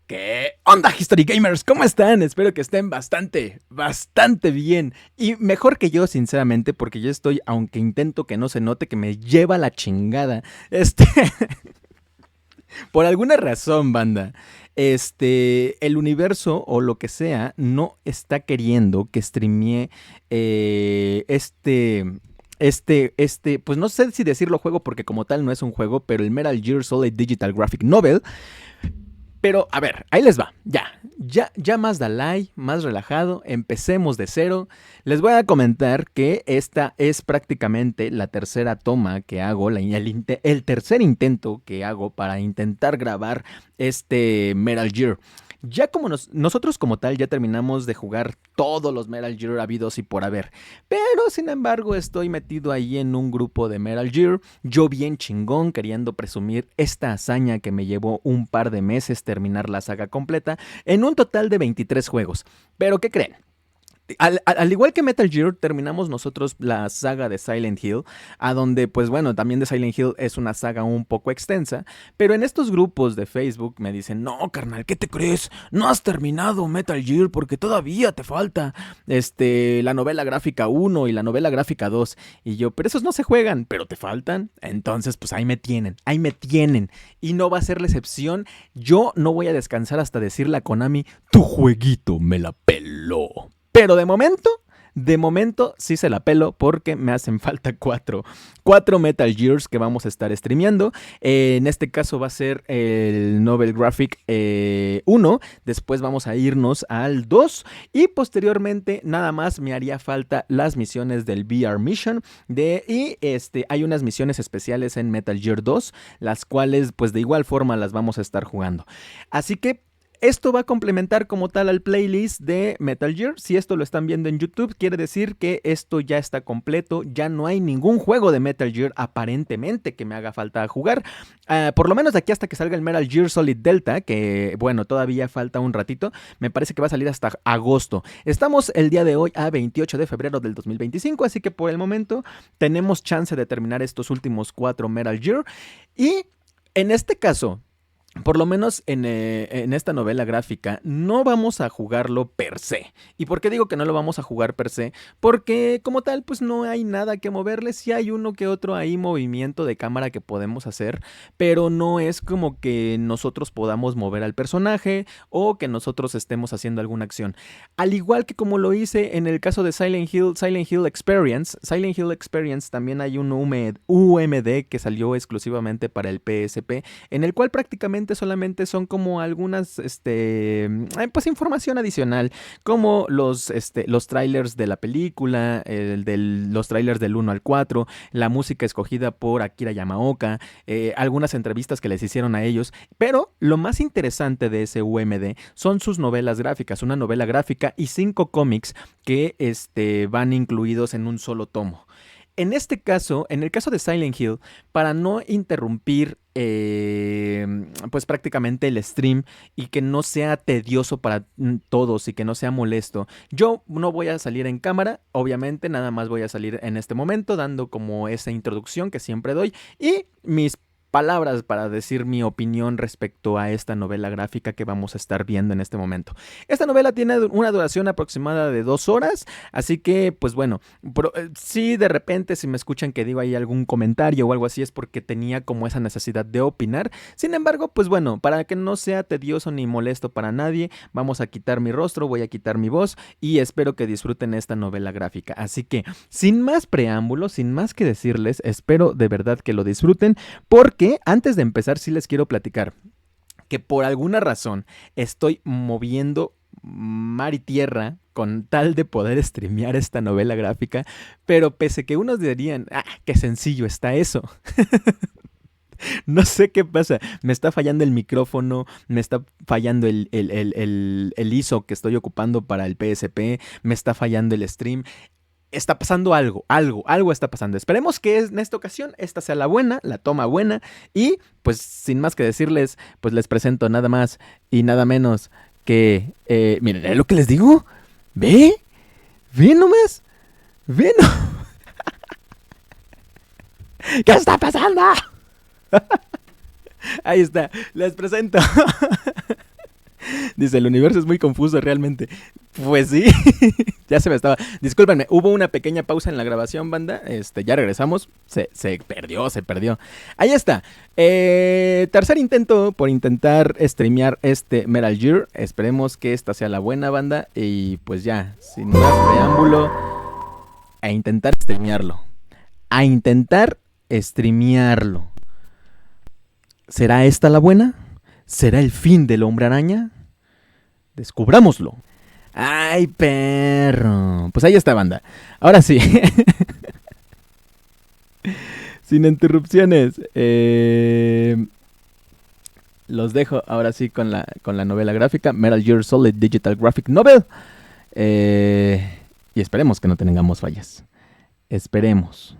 ¿Qué onda, HistoryGamers? ¿Cómo están? Espero que estén bastante bien. Y mejor que yo, sinceramente, porque yo estoy, aunque intento que no se note, que me lleva la chingada. Por alguna razón, banda, el universo o lo que sea no está queriendo que streamee pues no sé si decirlo juego porque como tal no es un juego, pero el Metal Gear Solid Digital Graphic Novel. Pero, a ver, ahí les va, ya más Dalai, más relajado, empecemos de cero. Les voy a comentar que esta es prácticamente la tercera toma que hago, el tercer intento que hago para intentar grabar este Metal Gear. Ya como nosotros como tal ya terminamos de jugar todos los Metal Gear habidos y por haber. Pero sin embargo estoy metido ahí en un grupo de Metal Gear. Yo bien chingón queriendo presumir esta hazaña que me llevó un par de meses terminar la saga completa en un total de 23 juegos. Pero ¿qué creen? Al igual que Metal Gear, terminamos nosotros la saga de Silent Hill, a donde, pues bueno, también de Silent Hill es una saga un poco extensa, pero en estos grupos de Facebook me dicen, no, carnal, ¿qué te crees? No has terminado Metal Gear porque todavía te falta la novela gráfica 1 y la novela gráfica 2. Y yo, pero esos no se juegan, pero te faltan. Entonces, pues ahí me tienen. Y no va a ser la excepción. Yo no voy a descansar hasta decirle a Konami, tu jueguito me la peló. Pero de momento sí se la pelo porque me hacen falta cuatro Metal Gears que vamos a estar streameando. En este caso va a ser el Novel Graphic 1, después vamos a irnos al 2 y posteriormente nada más me haría falta las misiones del VR Mission hay unas misiones especiales en Metal Gear 2, las cuales pues de igual forma las vamos a estar jugando. Así que esto va a complementar como tal al playlist de Metal Gear. Si esto lo están viendo en YouTube, quiere decir que esto ya está completo. Ya no hay ningún juego de Metal Gear aparentemente que me haga falta jugar. Por lo menos de aquí hasta que salga el Metal Gear Solid Delta, que bueno, todavía falta un ratito. Me parece que va a salir hasta agosto. Estamos el día de hoy a 28 de febrero del 2025, así que por el momento tenemos chance de terminar estos últimos 4 Metal Gear. Y en este caso, por lo menos en esta novela gráfica no vamos a jugarlo per se. ¿Y por qué digo que no lo vamos a jugar per se? Porque como tal pues no hay nada que moverle. Sí hay uno que otro ahí movimiento de cámara que podemos hacer, pero no es como que nosotros podamos mover al personaje o que nosotros estemos haciendo alguna acción. Al igual que como lo hice en el caso de Silent Hill Experience también hay un UMD que salió exclusivamente para el PSP, en el cual prácticamente solamente son como algunas pues información adicional, como los trailers de la película, los trailers del 1 al 4, la música escogida por Akira Yamaoka, algunas entrevistas que les hicieron a ellos, pero lo más interesante de ese UMD son sus novelas gráficas, una novela gráfica y 5 cómics que van incluidos en un solo tomo. En este caso, en el caso de Silent Hill, para no interrumpir pues prácticamente el stream y que no sea tedioso para todos y que no sea molesto, yo no voy a salir en cámara, obviamente nada más voy a salir en este momento dando como esa introducción que siempre doy y mis palabras para decir mi opinión respecto a esta novela gráfica que vamos a estar viendo en este momento. Esta novela tiene una duración aproximada de 2 horas, así que pues bueno, si de repente si me escuchan que digo ahí algún comentario o algo así es porque tenía como esa necesidad de opinar. Sin embargo, pues bueno, para que no sea tedioso ni molesto para nadie, vamos a quitar mi rostro, voy a quitar mi voz y espero que disfruten esta novela gráfica. Así que sin más preámbulos, sin más que decirles, espero de verdad que lo disfruten porque antes de empezar sí les quiero platicar que por alguna razón estoy moviendo mar y tierra con tal de poder streamear esta novela gráfica, pero pese que unos dirían, qué sencillo está eso. No sé qué pasa, me está fallando el micrófono, me está fallando el ISO que estoy ocupando para el PSP, me está fallando el stream. Está pasando algo está pasando. Esperemos que en esta ocasión esta sea la toma buena. Y pues sin más que decirles, pues les presento nada más y nada menos que... miren, ¿es lo que les digo? ¿Ve nomás? ¿Ve no? ¿Qué está pasando? Ahí está, les presento Dice, el universo es muy confuso realmente. Pues sí, ya se me estaba... Discúlpenme, hubo una pequeña pausa en la grabación, banda. Ya regresamos. Se perdió. Ahí está. Tercer intento por intentar streamear Metal Gear. Esperemos que esta sea la buena, banda. Y pues ya, sin más preámbulo, a intentar streamearlo. ¿Será esta la buena? ¿Será el fin del Hombre Araña? Descubrámoslo. ¡Ay, perro! Pues ahí está, banda. Ahora sí. Sin interrupciones. Los dejo ahora sí con la novela gráfica. Metal Gear Solid Digital Graphic Novel. Y esperemos que no tengamos fallas. Esperemos.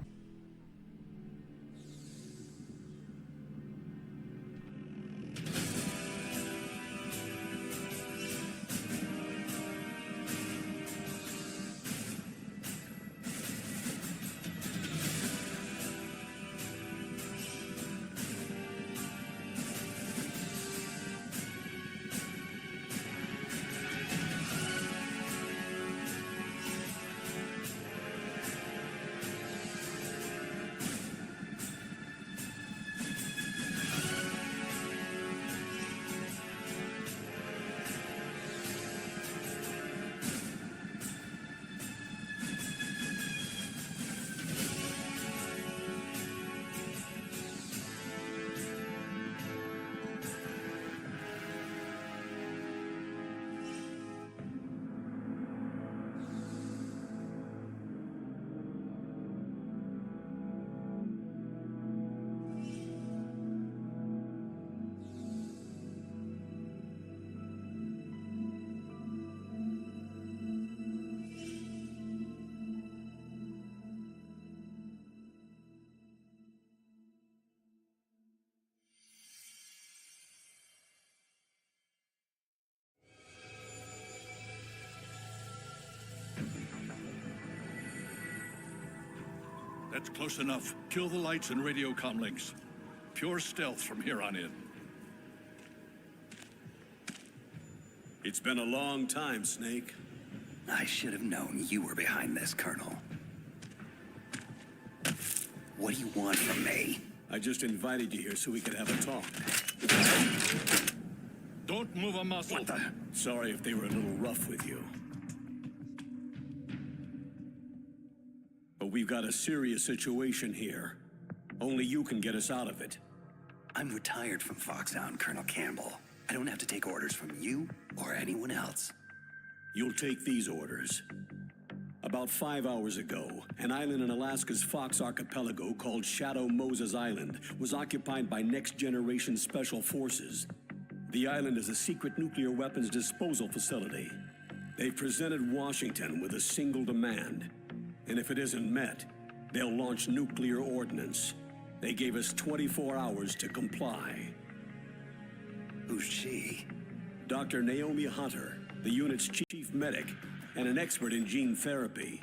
That's close enough. Kill the lights and radio comm links. Pure stealth from here on in. It's been a long time, Snake. I should have known you were behind this, Colonel. What do you want from me? I just invited you here so we could have a talk. Don't move a muscle. What the? Sorry if they were a little rough with you. But we've got a serious situation here. Only you can get us out of it. I'm retired from Foxhound, Colonel Campbell. I don't have to take orders from you or anyone else. You'll take these orders. About 5 hours ago, an island in Alaska's Fox Archipelago called Shadow Moses Island was occupied by next-generation special forces. The island is a secret nuclear weapons disposal facility. They've presented Washington with a single demand. And if it isn't met, they'll launch nuclear ordnance. They gave us 24 hours to comply. Who's she? Dr. Naomi Hunter, the unit's chief medic, and an expert in gene therapy.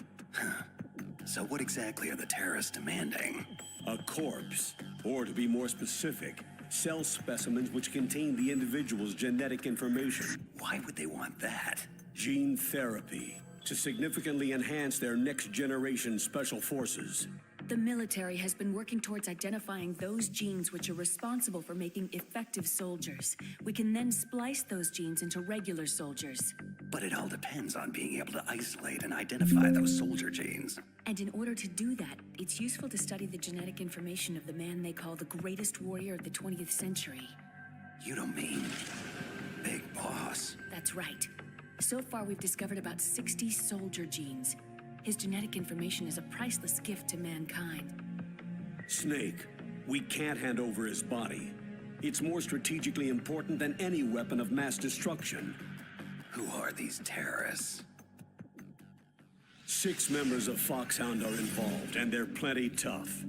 So what exactly are the terrorists demanding? A corpse, or to be more specific, cell specimens which contain the individual's genetic information. Why would they want that? Gene therapy, to significantly enhance their next-generation special forces. The military has been working towards identifying those genes which are responsible for making effective soldiers. We can then splice those genes into regular soldiers. But it all depends on being able to isolate and identify those soldier genes. And in order to do that, it's useful to study the genetic information of the man they call the greatest warrior of the 20th century. You don't mean Big Boss? That's right. So far, we've discovered about 60 soldier genes. His genetic information is a priceless gift to mankind. Snake, we can't hand over his body. It's more strategically important than any weapon of mass destruction. Who are these terrorists? 6 members of Foxhound are involved, and they're plenty tough.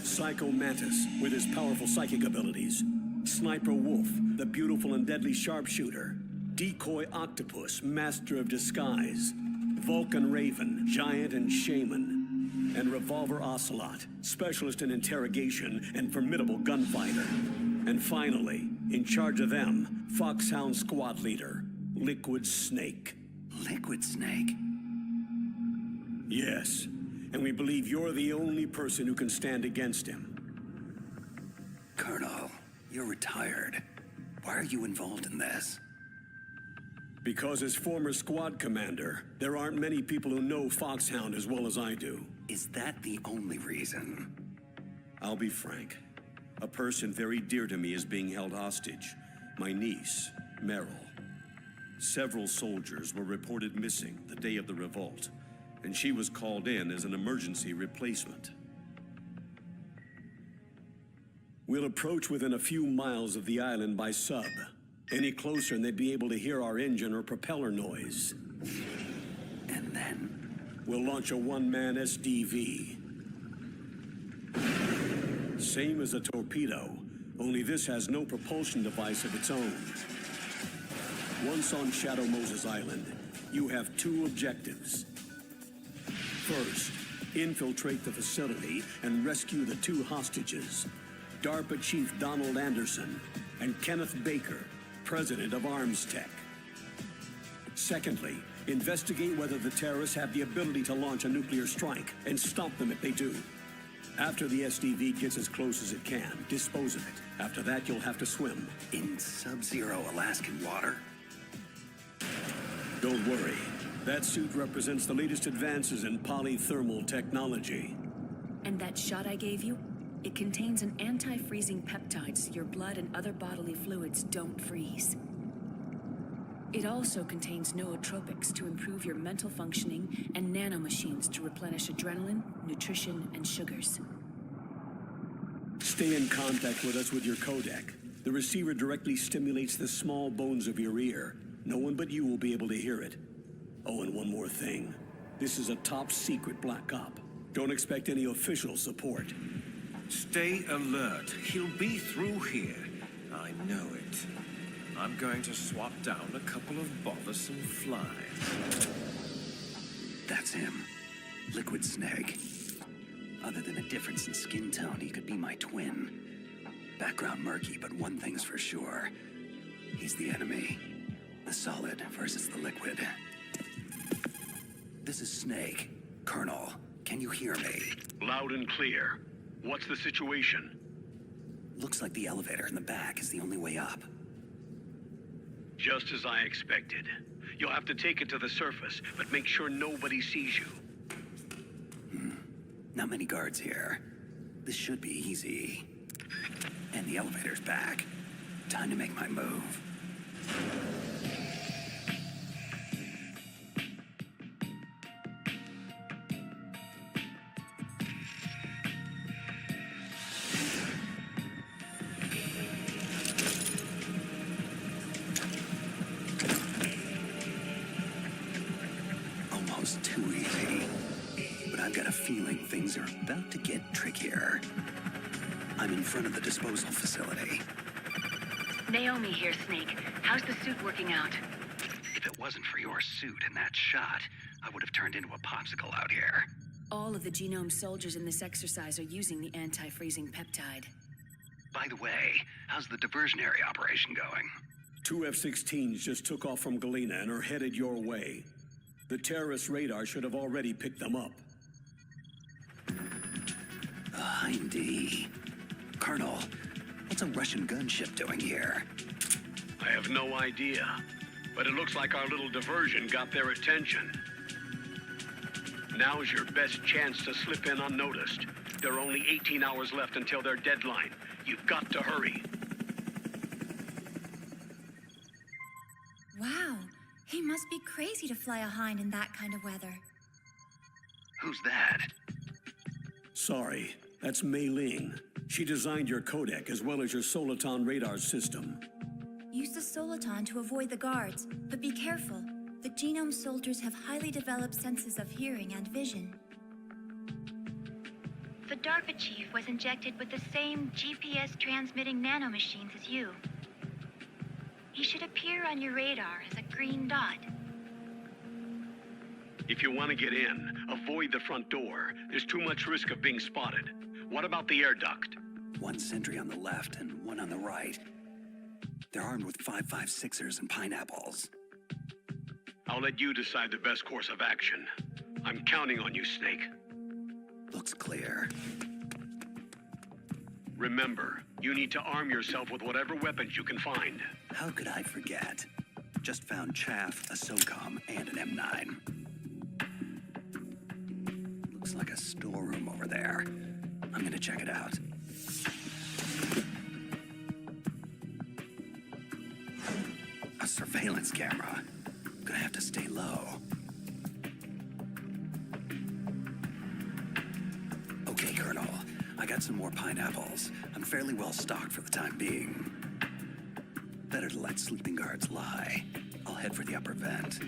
Psycho Mantis, with his powerful psychic abilities. Sniper Wolf, the beautiful and deadly sharpshooter. Decoy Octopus, master of disguise. Vulcan Raven, giant and shaman. And Revolver Ocelot, specialist in interrogation and formidable gunfighter. And finally, In charge of them, Foxhound Squad Leader, Liquid Snake. Liquid Snake? Yes, and we believe you're the only person who can stand against him. Colonel, you're retired. Why are you involved in this? Because as former squad commander, there aren't many people who know Foxhound as well as I do. Is that the only reason? I'll be frank. A person very dear to me is being held hostage. My niece, Meryl. Several soldiers were reported missing the day of the revolt, and she was called in as an emergency replacement. We'll approach within a few miles of the island by sub. Any closer and they'd be able to hear our engine or propeller noise. And then? We'll launch a one-man SDV. Same as a torpedo, only this has no propulsion device of its own. Once on Shadow Moses Island, you have two objectives. First, infiltrate the facility and rescue the two hostages, DARPA Chief Donald Anderson and Kenneth Baker, President of Arms Tech. Secondly, investigate whether the terrorists have the ability to launch a nuclear strike and stop them if they do. After the SDV gets as close as it can, dispose of it. After that, you'll have to swim. In sub-zero Alaskan water? Don't worry. That suit represents the latest advances in polythermal technology. And that shot I gave you? It contains an anti-freezing peptide so your blood and other bodily fluids don't freeze. It also contains nootropics to improve your mental functioning and nanomachines to replenish adrenaline, nutrition, and sugars. Stay in contact with us with your codec. The receiver directly stimulates the small bones of your ear. No one but you will be able to hear it. Oh, and one more thing. This is a top-secret black op. Don't expect any official support. Stay alert. He'll be through here. I know it. I'm going to swap down a couple of bothersome flies. That's him. Liquid Snake. Other than a difference in skin tone, he could be my twin. Background murky, but one thing's for sure. He's the enemy. The solid versus the liquid. This is Snake. Colonel, can you hear me? Loud and clear. What's the situation? Looks like the elevator in the back is the only way up. Just as I expected. You'll have to take it to the surface, but make sure nobody sees you. Not many guards here. This should be easy. And the elevator's back. Time to make my move. Almost too easy. But I've got a feeling things are about to get trickier. I'm in front of the disposal facility. Naomi here, Snake. How's the suit working out? If it wasn't for your suit and that shot, I would have turned into a popsicle out here. All of the genome soldiers in this exercise are using the anti-freezing peptide. By the way, how's the diversionary operation going? Two F-16s just took off from Galena and are headed your way. The terrorist radar should have already picked them up. Hindy. Colonel, what's a Russian gunship doing here? I have no idea, but it looks like our little diversion got their attention. Now's your best chance to slip in unnoticed. There are only 18 hours left until their deadline. You've got to hurry. Wow, he must be crazy to fly a hind in that kind of weather. Who's that? Sorry, that's Mei Ling. She designed your codec as well as your Soliton radar system. Use the Soliton to avoid the guards, but be careful. The genome soldiers have highly developed senses of hearing and vision. The DARPA chief was injected with the same GPS transmitting nanomachines as you. He should appear on your radar as a green dot. If you want to get in, avoid the front door. There's too much risk of being spotted. What about the air duct? One sentry on the left and one on the right. They're armed with 5.56ers and pineapples. I'll let you decide the best course of action. I'm counting on you, Snake. Looks clear. Remember, you need to arm yourself with whatever weapons you can find. How could I forget? Just found chaff, a SOCOM, and an M9. Looks like a storeroom over there. I'm gonna check it out. A surveillance camera. Gonna have to stay low. Okay, Colonel. I got some more pineapples. I'm fairly well stocked for the time being. Better to let sleeping guards lie. I'll head for the upper vent.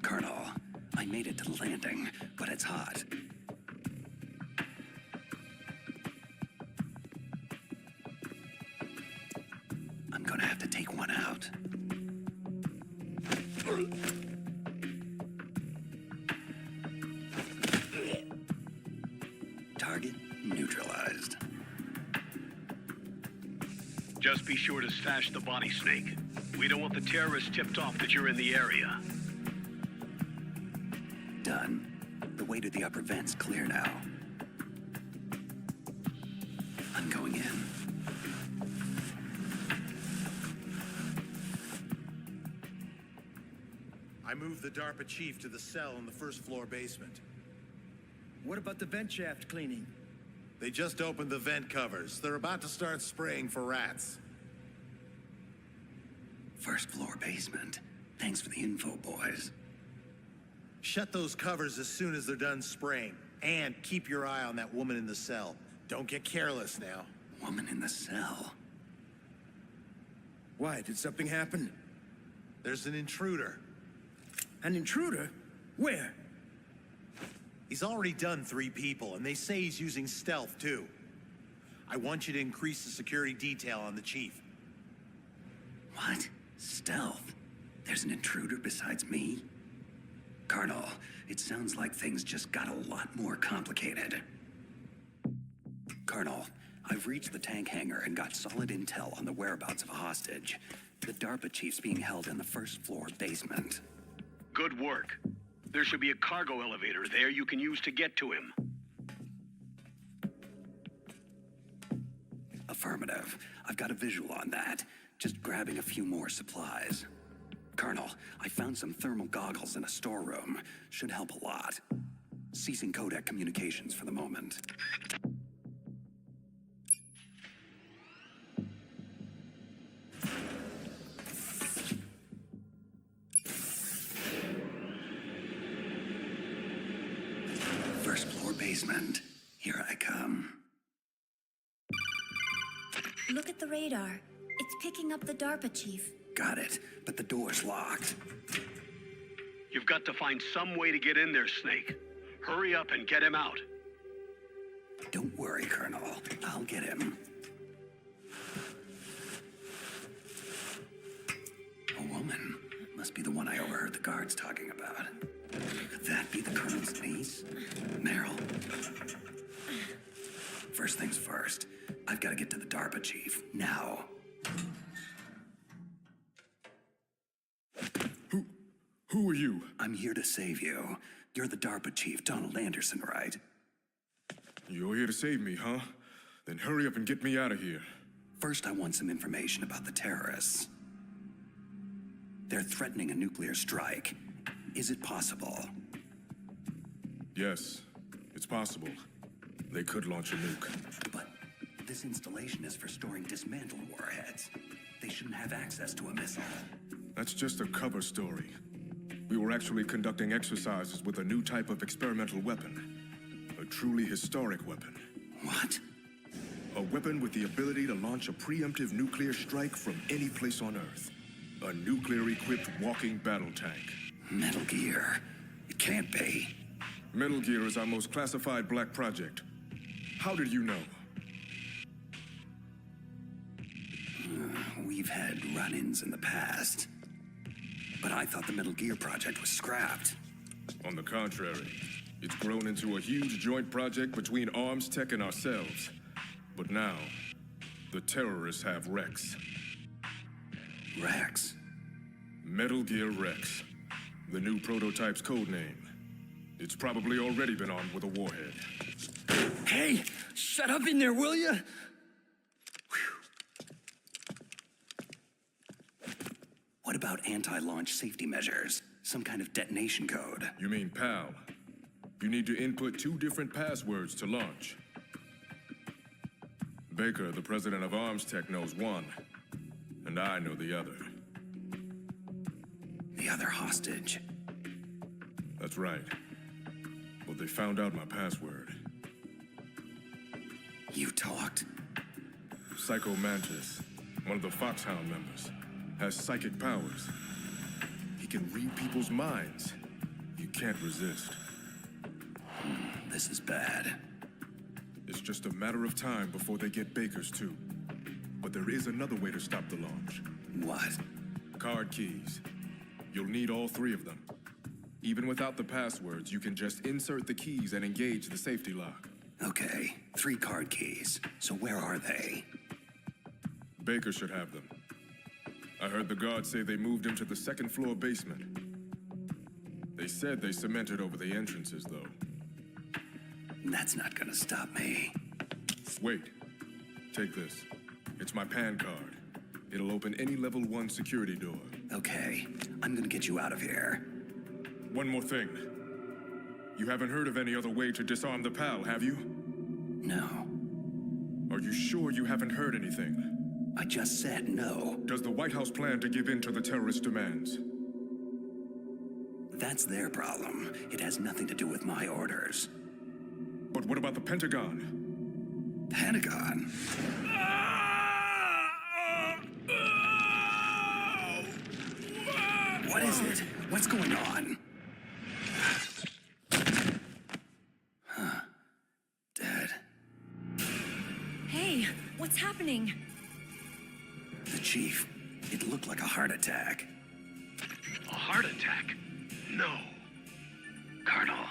Colonel, I made it to the landing, but it's hot. I'm gonna have to take one out. Target neutralized. Just be sure to stash the body, Snake. We don't want the terrorists tipped off that you're in the area. Done. The way to the upper vent's clear now. I'm going in. I moved the DARPA chief to the cell in the first floor basement. What about the vent shaft cleaning? They just opened the vent covers. They're about to start spraying for rats. First floor basement. Thanks for the info, boys. Shut those covers as soon as they're done spraying. And keep your eye on that woman in the cell. Don't get careless now. Woman in the cell. Why, did something happen? There's an intruder. An intruder? Where? He's already done 3 people, and they say he's using stealth, too. I want you to increase the security detail on the chief. What? Stealth? There's an intruder besides me? Colonel, it sounds like things just got a lot more complicated. Colonel, I've reached the tank hangar and got solid intel on the whereabouts of a hostage. The DARPA chief's being held in the first floor basement. Good work. There should be a cargo elevator there you can use to get to him. Affirmative. I've got a visual on that. Just grabbing a few more supplies. Colonel, I found some thermal goggles in a storeroom. Should help a lot. Ceasing codec communications for the moment. First floor basement. Here I come. Look at the radar. It's picking up the DARPA chief. Got it, but the door's locked. You've got to find some way to get in there, Snake. Hurry up and get him out. Don't worry, Colonel. I'll get him. A woman. Must be the one I overheard the guards talking about. Could that be the Colonel's niece? Meryl? First things first. I've got to get to the DARPA chief. Now. Who are you? I'm here to save you. You're the DARPA chief, Donald Anderson, right? You're here to save me, huh? Then hurry up and get me out of here. First, I want some information about the terrorists. They're threatening a nuclear strike. Is it possible? Yes, it's possible. They could launch a nuke. But this installation is for storing dismantled warheads. They shouldn't have access to a missile. That's just a cover story. We were actually conducting exercises with a new type of experimental weapon. A truly historic weapon. What? A weapon with the ability to launch a preemptive nuclear strike from any place on Earth. A nuclear-equipped walking battle tank. Metal Gear. It can't be. Metal Gear is our most classified black project. How did you know? We've had run-ins in the past. But I thought the Metal Gear project was scrapped. On the contrary, It's grown into a huge joint project between Arms Tech and ourselves. But now, the terrorists have Rex. Rex? Metal Gear Rex. The new prototype's codename. It's probably already been armed with a warhead. Hey, shut up in there, will you? What about anti-launch safety measures? Some kind of detonation code? You mean PAL? You need to input 2 different passwords to launch. Baker, the president of Arms Tech, knows one, and I know the other. The other hostage? That's right. Well, they found out my password. You talked? Psycho Mantis, one of the Foxhound members, has psychic powers. He can read people's minds. You can't resist. This is bad. It's just a matter of time before they get Baker's too. But there is another way to stop the launch. What? Card keys. You'll need all 3 of them. Even without the passwords, you can just insert the keys and engage the safety lock. Okay, 3 card keys. So where are they? Baker should have them. I heard the guards say they moved him to the 2nd floor basement. They said they cemented over the entrances, though. That's not gonna stop me. Wait. Take this. It's my PAN card. It'll open any level 1 security door. Okay, I'm gonna get you out of here. One more thing. You haven't heard of any other way to disarm the PAL, have you? No. Are you sure you haven't heard anything? I just said no. Does the White House plan to give in to the terrorist demands? That's their problem. It has nothing to do with my orders. But what about the Pentagon? Pentagon? What is it? What's going on? Huh. Dead. Hey, what's happening? The chief. It looked like a heart attack. A heart attack? No. Colonel,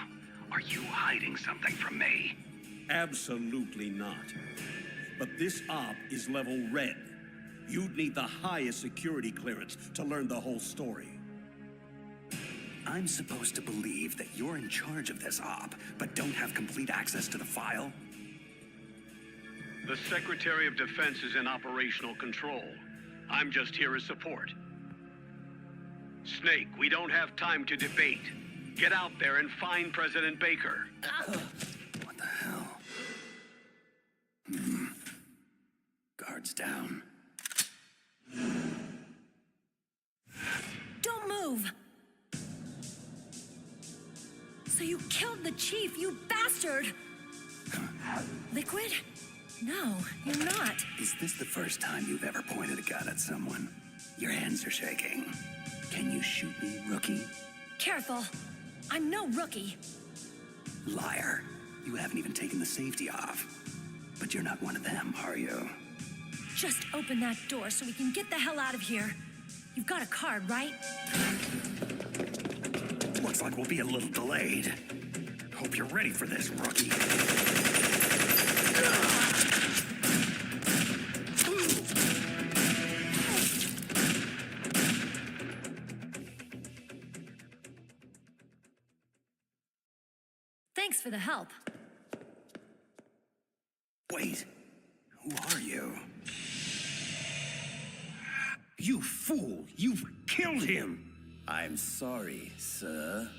are you hiding something from me? Absolutely not. But this op is level red. You'd need the highest security clearance to learn the whole story. I'm supposed to believe that you're in charge of this op, but don't have complete access to the file? The Secretary of Defense is in operational control. I'm just here as support. Snake, we don't have time to debate. Get out there and find President Baker. What the hell? Guards down. Don't move! So you killed the chief, you bastard! Liquid? No, you're not. Is this the first time you've ever pointed a gun at someone? Your hands are shaking. Can you shoot me, rookie? Careful. I'm no rookie. Liar. You haven't even taken the safety off. But you're not one of them, are you? Just open that door so we can get the hell out of here. You've got a card, right? Looks like we'll be a little delayed. Hope you're ready for this, rookie. Thanks for the help. Wait, who are you? You fool! You've killed him! I'm sorry, sir.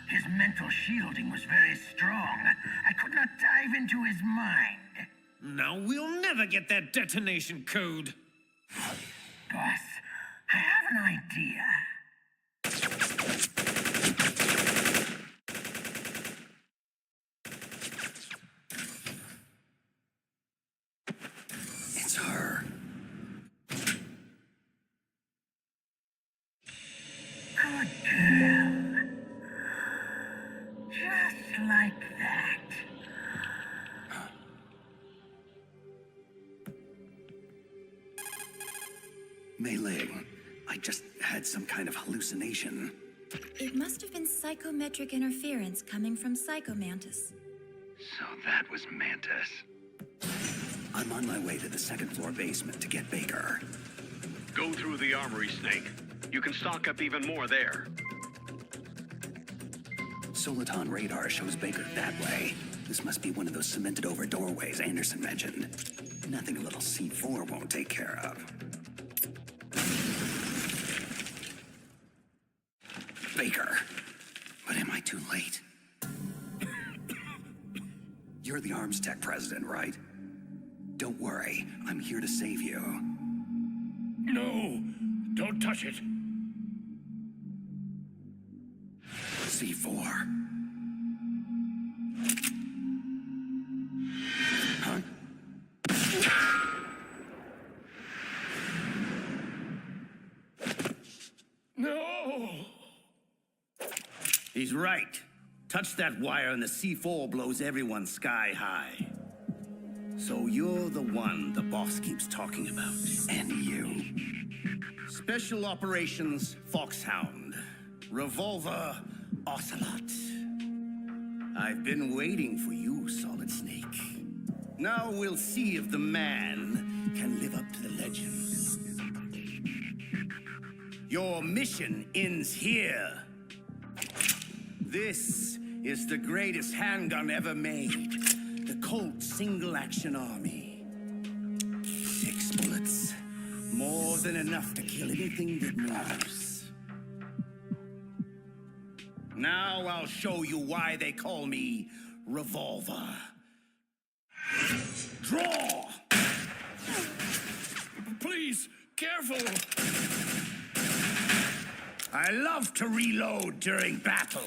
His mental shielding was very strong. I could not dive into his mind. Now we'll never get that detonation code. Boss, I have an idea. It's her. Good girl. Just like that. Mei Ling, I just had some kind of hallucination. It must have been psychometric interference coming from Psychomantis. So that was Mantis. I'm on my way to the second floor basement to get Baker. Go through the armory, Snake. You can stock up even more there. Soliton radar shows Baker that way. This must be one of those cemented over doorways Anderson mentioned. Nothing a little C4 won't take care of. Baker. But am I too late? You're the arms tech president, right? Don't worry, I'm here to save you. No, don't touch it. C4. Huh? No! He's right. Touch that wire and the C4 blows everyone sky high. So you're the one the boss keeps talking about. And you. Special Operations Foxhound. Revolver Ocelot. I've been waiting for you, Solid Snake. Now we'll see if the man can live up to the legend. Your mission ends here. This is the greatest handgun ever made. The Colt Single Action Army. 6 bullets. More than enough to kill anything that moves. Now I'll show you why they call me Revolver. Draw! Please, careful! I love to reload during battle.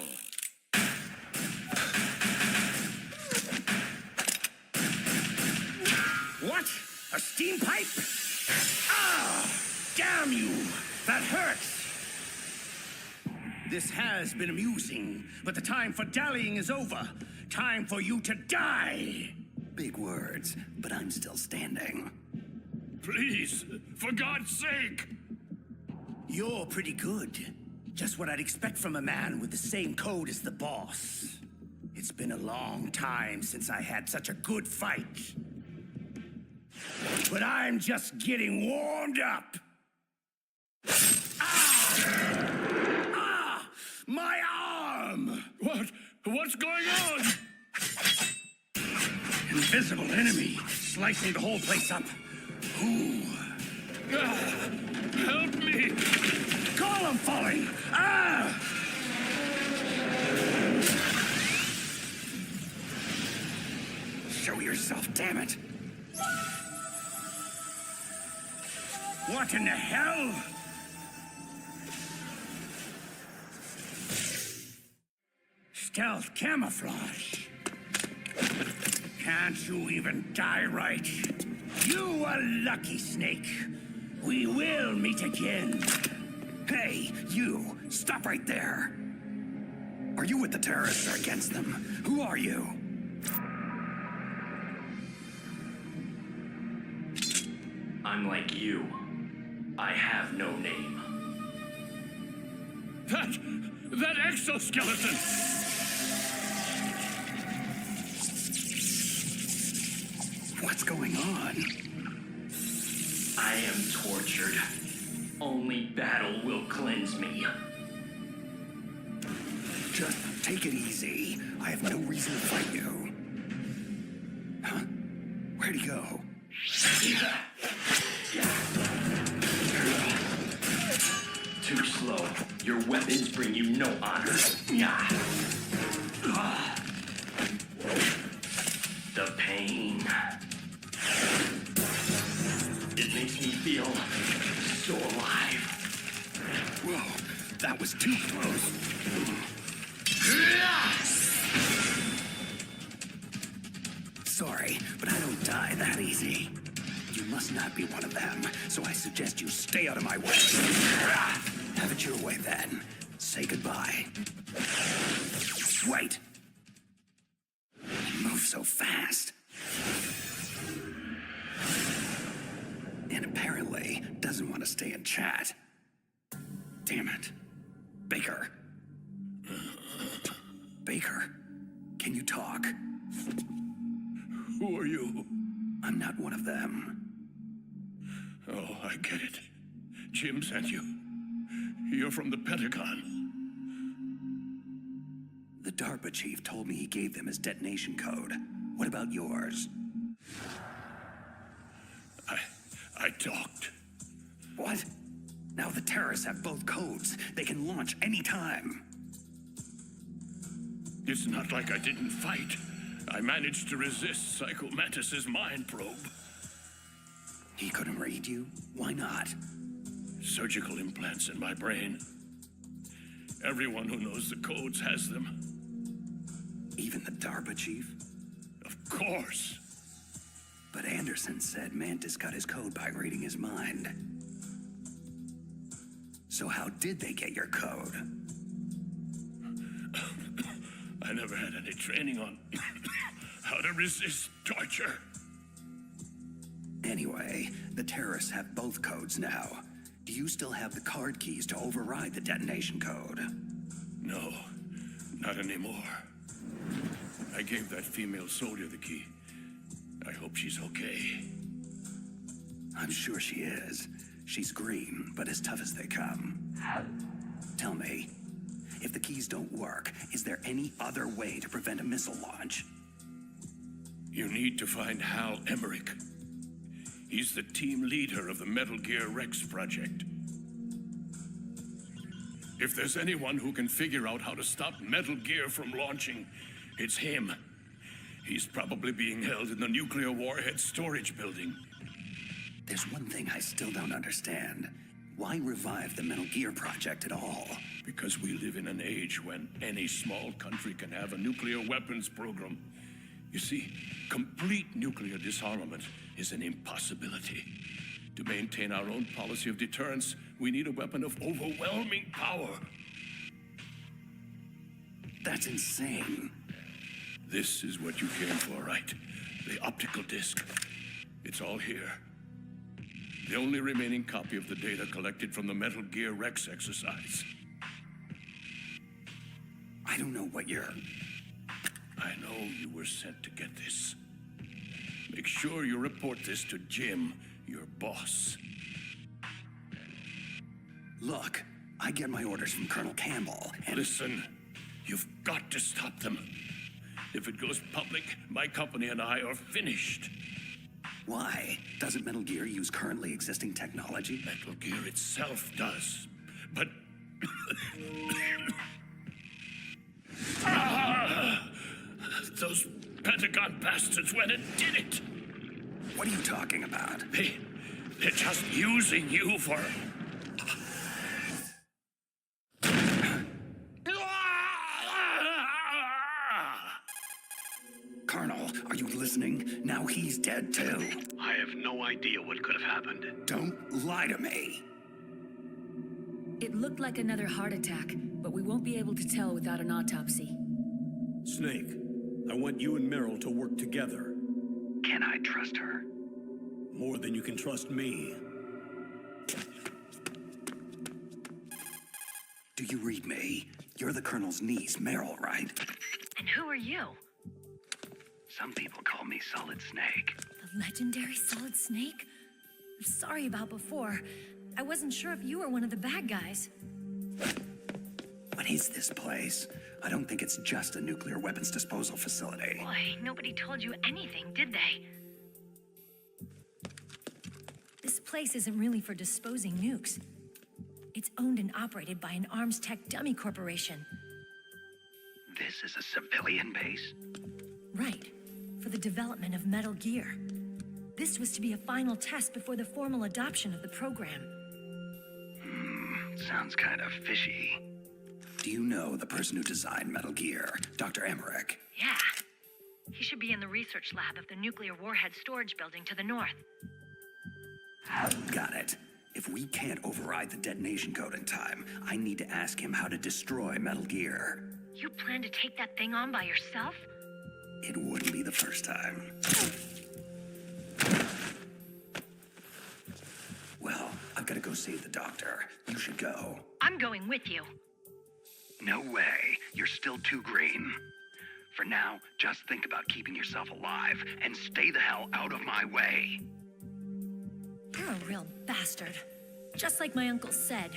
What? A steam pipe? Ah! Damn you! That hurts! This has been amusing, but the time for dallying is over. Time for you to die! Big words, but I'm still standing. Please, for God's sake! You're pretty good. Just what I'd expect from a man with the same code as the boss. It's been a long time since I had such a good fight. But I'm just getting warmed up. Ah! Ah! My arm! What's going on? Invisible enemy slicing the whole place up. Who? Help me! Column falling! Ah! Show yourself, damn it! What in the hell? Stealth camouflage. Can't you even die right? You are lucky, Snake. We will meet again. Hey, you! Stop right there! Are you with the terrorists or against them? Who are you? I'm like you. I have no name. That exoskeleton! What's going on? I am tortured. Only battle will cleanse me. Just take it easy. I have no reason to fight you. Huh? Where'd he go? Too slow. Your weapons bring you no honor. The pain. It makes me feel so alive. Whoa, that was too close. Sorry, but I don't die that easy. You must not be one of them, so I suggest you stay out of my way. Have it your way then. Say goodbye. Wait! You move so fast. And apparently doesn't want to stay and chat. Damn it. Baker, Baker, can you talk? Who are you? I'm not one of them. Oh, I get it. Jim sent you. You're from the Pentagon. The DARPA chief told me he gave them his detonation code. What about yours? I talked. What? Now the terrorists have both codes. They can launch anytime. It's not like I didn't fight. I managed to resist Psycho Mantis's mind probe. He couldn't read you? Why not? Surgical implants in my brain. Everyone who knows the codes has them. Even the DARPA chief? Of course. But Anderson said Mantis got his code by reading his mind. So how did they get your code? I never had any training on how to resist torture. Anyway, the terrorists have both codes now. Do you still have the card keys to override the detonation code? No, not anymore. I gave that female soldier the key. I hope she's okay. I'm sure she is. She's green, but as tough as they come. Tell me, if the keys don't work, is there any other way to prevent a missile launch? You need to find Hal Emmerich. He's the team leader of the Metal Gear Rex project. If there's anyone who can figure out how to stop Metal Gear from launching, it's him. He's probably being held in the nuclear warhead storage building. There's one thing I still don't understand. Why revive the Metal Gear project at all? Because we live in an age when any small country can have a nuclear weapons program. You see, complete nuclear disarmament is an impossibility. To maintain our own policy of deterrence, we need a weapon of overwhelming power. That's insane. This is what you came for, right? The optical disc. It's all here. The only remaining copy of the data collected from the Metal Gear Rex exercise. I don't know what you're... I know you were sent to get this. Make sure you report this to Jim, your boss. Look, I get my orders from Colonel Campbell, and... Listen, you've got to stop them. If it goes public, my company and I are finished. Why? Doesn't Metal Gear use currently existing technology? Metal Gear itself does, but... Those Pentagon bastards went and did it! What are you talking about? They're just using you for... Colonel, are you listening? Now he's dead too. I have no idea what could have happened. Don't lie to me. It looked like another heart attack, but we won't be able to tell without an autopsy. Snake, I want you and Meryl to work together. Can I trust her? More than you can trust me. Do you read me? You're the Colonel's niece, Meryl, right? And who are you? Some people call me Solid Snake. The legendary Solid Snake? I'm sorry about before. I wasn't sure if you were one of the bad guys. What is this place? I don't think it's just a nuclear weapons disposal facility. Boy, nobody told you anything, did they? This place isn't really for disposing nukes. It's owned and operated by an arms tech dummy corporation. This is a civilian base? Right, for the development of Metal Gear. This was to be a final test before the formal adoption of the program. Sounds kind of fishy. Do you know the person who designed Metal Gear, Dr. Emmerich? Yeah. He should be in the research lab of the nuclear warhead storage building to the north. Got it. If we can't override the detonation code in time, I need to ask him how to destroy Metal Gear. You plan to take that thing on by yourself? It wouldn't be the first time. Well, I've got to go save the doctor. You should go. I'm going with you. No way. You're still too green. For now, just think about keeping yourself alive and stay the hell out of my way. You're a real bastard. Just like my uncle said.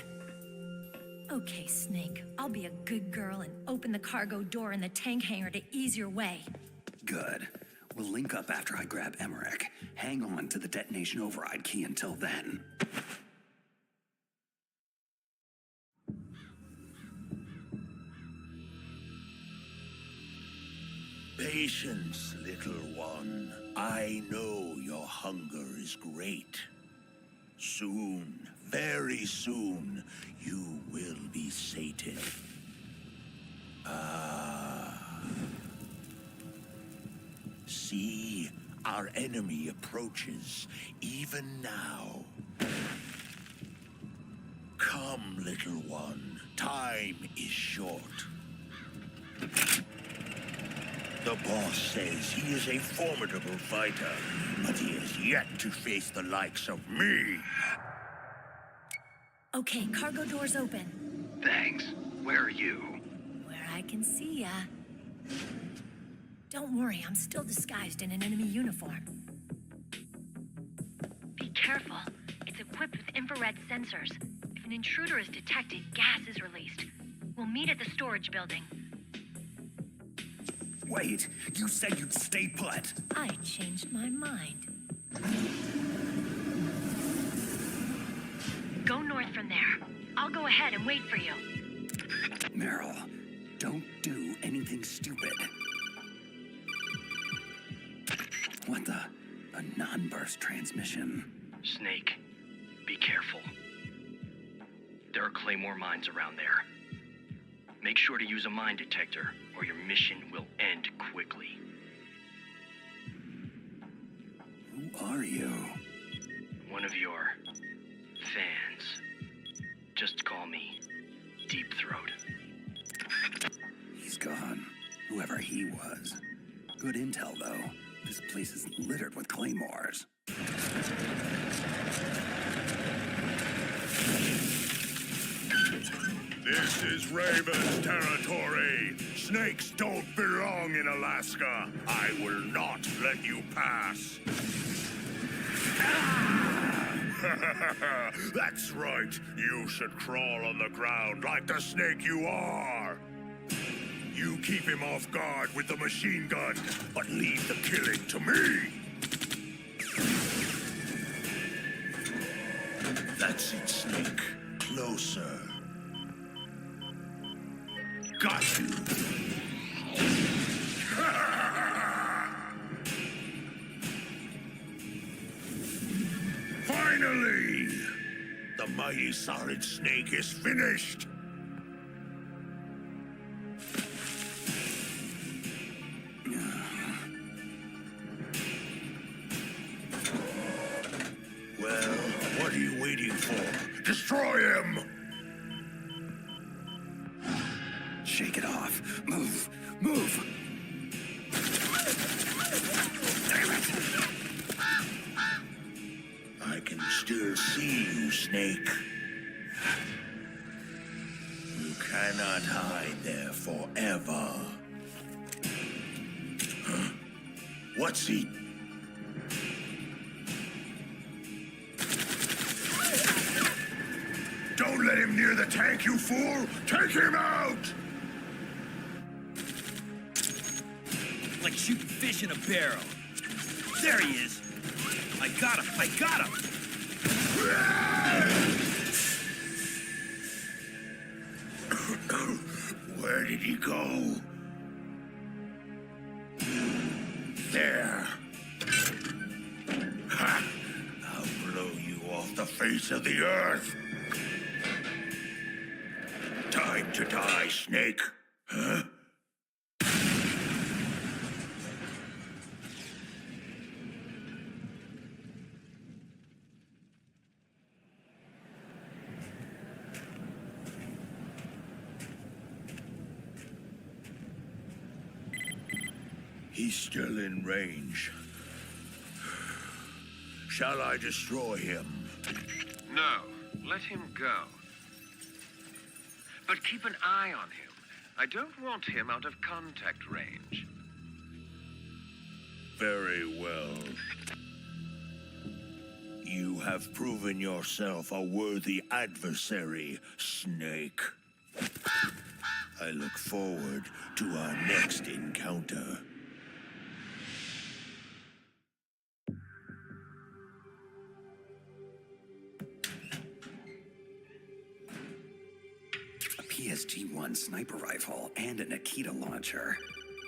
Okay, Snake, I'll be a good girl and open the cargo door in the tank hangar to ease your way. Good. We'll link up after I grab Emmerich. Hang on to the detonation override key until then. Patience, little one. I know your hunger is great. Soon, very soon, you will be sated. See, our enemy approaches, even now. Come, little one. Time is short. The boss says he is a formidable fighter, but he has yet to face the likes of me. Okay, cargo door's open. Thanks. Where are you? Where I can see ya. Don't worry, I'm still disguised in an enemy uniform. Be careful. It's equipped with infrared sensors. If an intruder is detected, gas is released. We'll meet at the storage building. Wait, you said you'd stay put. I changed my mind. Go north from there. I'll go ahead and wait for you. Meryl, don't do anything stupid. What the? A non-burst transmission. Snake, be careful. There are Claymore mines around there. Make sure to use a mine detector, or your mission will end quickly. Who are you? One of your fans. Just call me Deep Throat. He's gone. Whoever he was. Good intel, though. This place is littered with claymores. This is Raven's territory. Snakes don't belong in Alaska. I will not let you pass. That's right. You should crawl on the ground like the snake you are. You keep him off guard with the machine gun, but leave the killing to me. That's it, Snake. Closer. Got you. Finally! The mighty Solid Snake is finished. Well, what are you waiting for? Destroy him! Shake it off. Move. Move! Damn it! I can still see you, Snake. You cannot hide there forever. Huh? What's he? Don't let him near the tank, you fool! Take him out! Like shooting fish in a barrel. There he is. I got him. I got him. Where did he go? There. Ha! I'll blow you off the face of the earth. Time to die, Snake. Huh? He's still in range. Shall I destroy him? No, let him go. But keep an eye on him. I don't want him out of contact range. Very well. You have proven yourself a worthy adversary, Snake. I look forward to our next encounter. A PSG-1 sniper rifle and a Nikita launcher.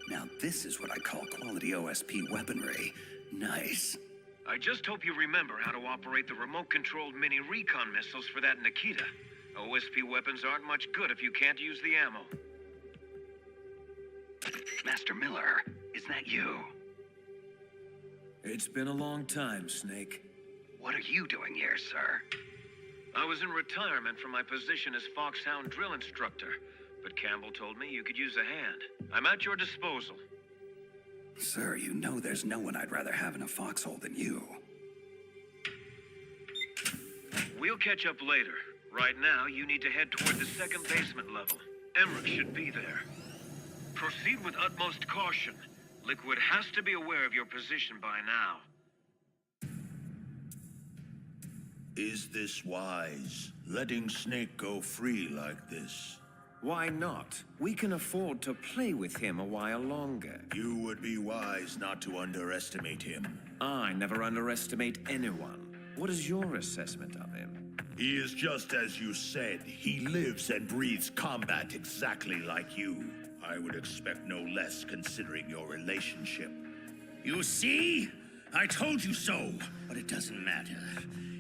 Now this is what I call quality OSP weaponry. Nice. I just hope you remember how to operate the remote-controlled mini recon missiles for that Nikita. OSP weapons aren't much good if you can't use the ammo. Master Miller, is that you? It's been a long time, Snake. What are you doing here, sir? I was in retirement from my position as Foxhound drill instructor, but Campbell told me you could use a hand. I'm at your disposal. Sir, you know there's no one I'd rather have in a foxhole than you. We'll catch up later. Right now, you need to head toward the second basement level. Emmerich should be there. Proceed with utmost caution. Liquid has to be aware of your position by now. Is this wise? Letting Snake go free like this? Why not? We can afford to play with him a while longer. You would be wise not to underestimate him. I never underestimate anyone. What is your assessment of him? He is just as you said. He lives and breathes combat exactly like you. I would expect no less considering your relationship. You see? I told you so, but it doesn't matter.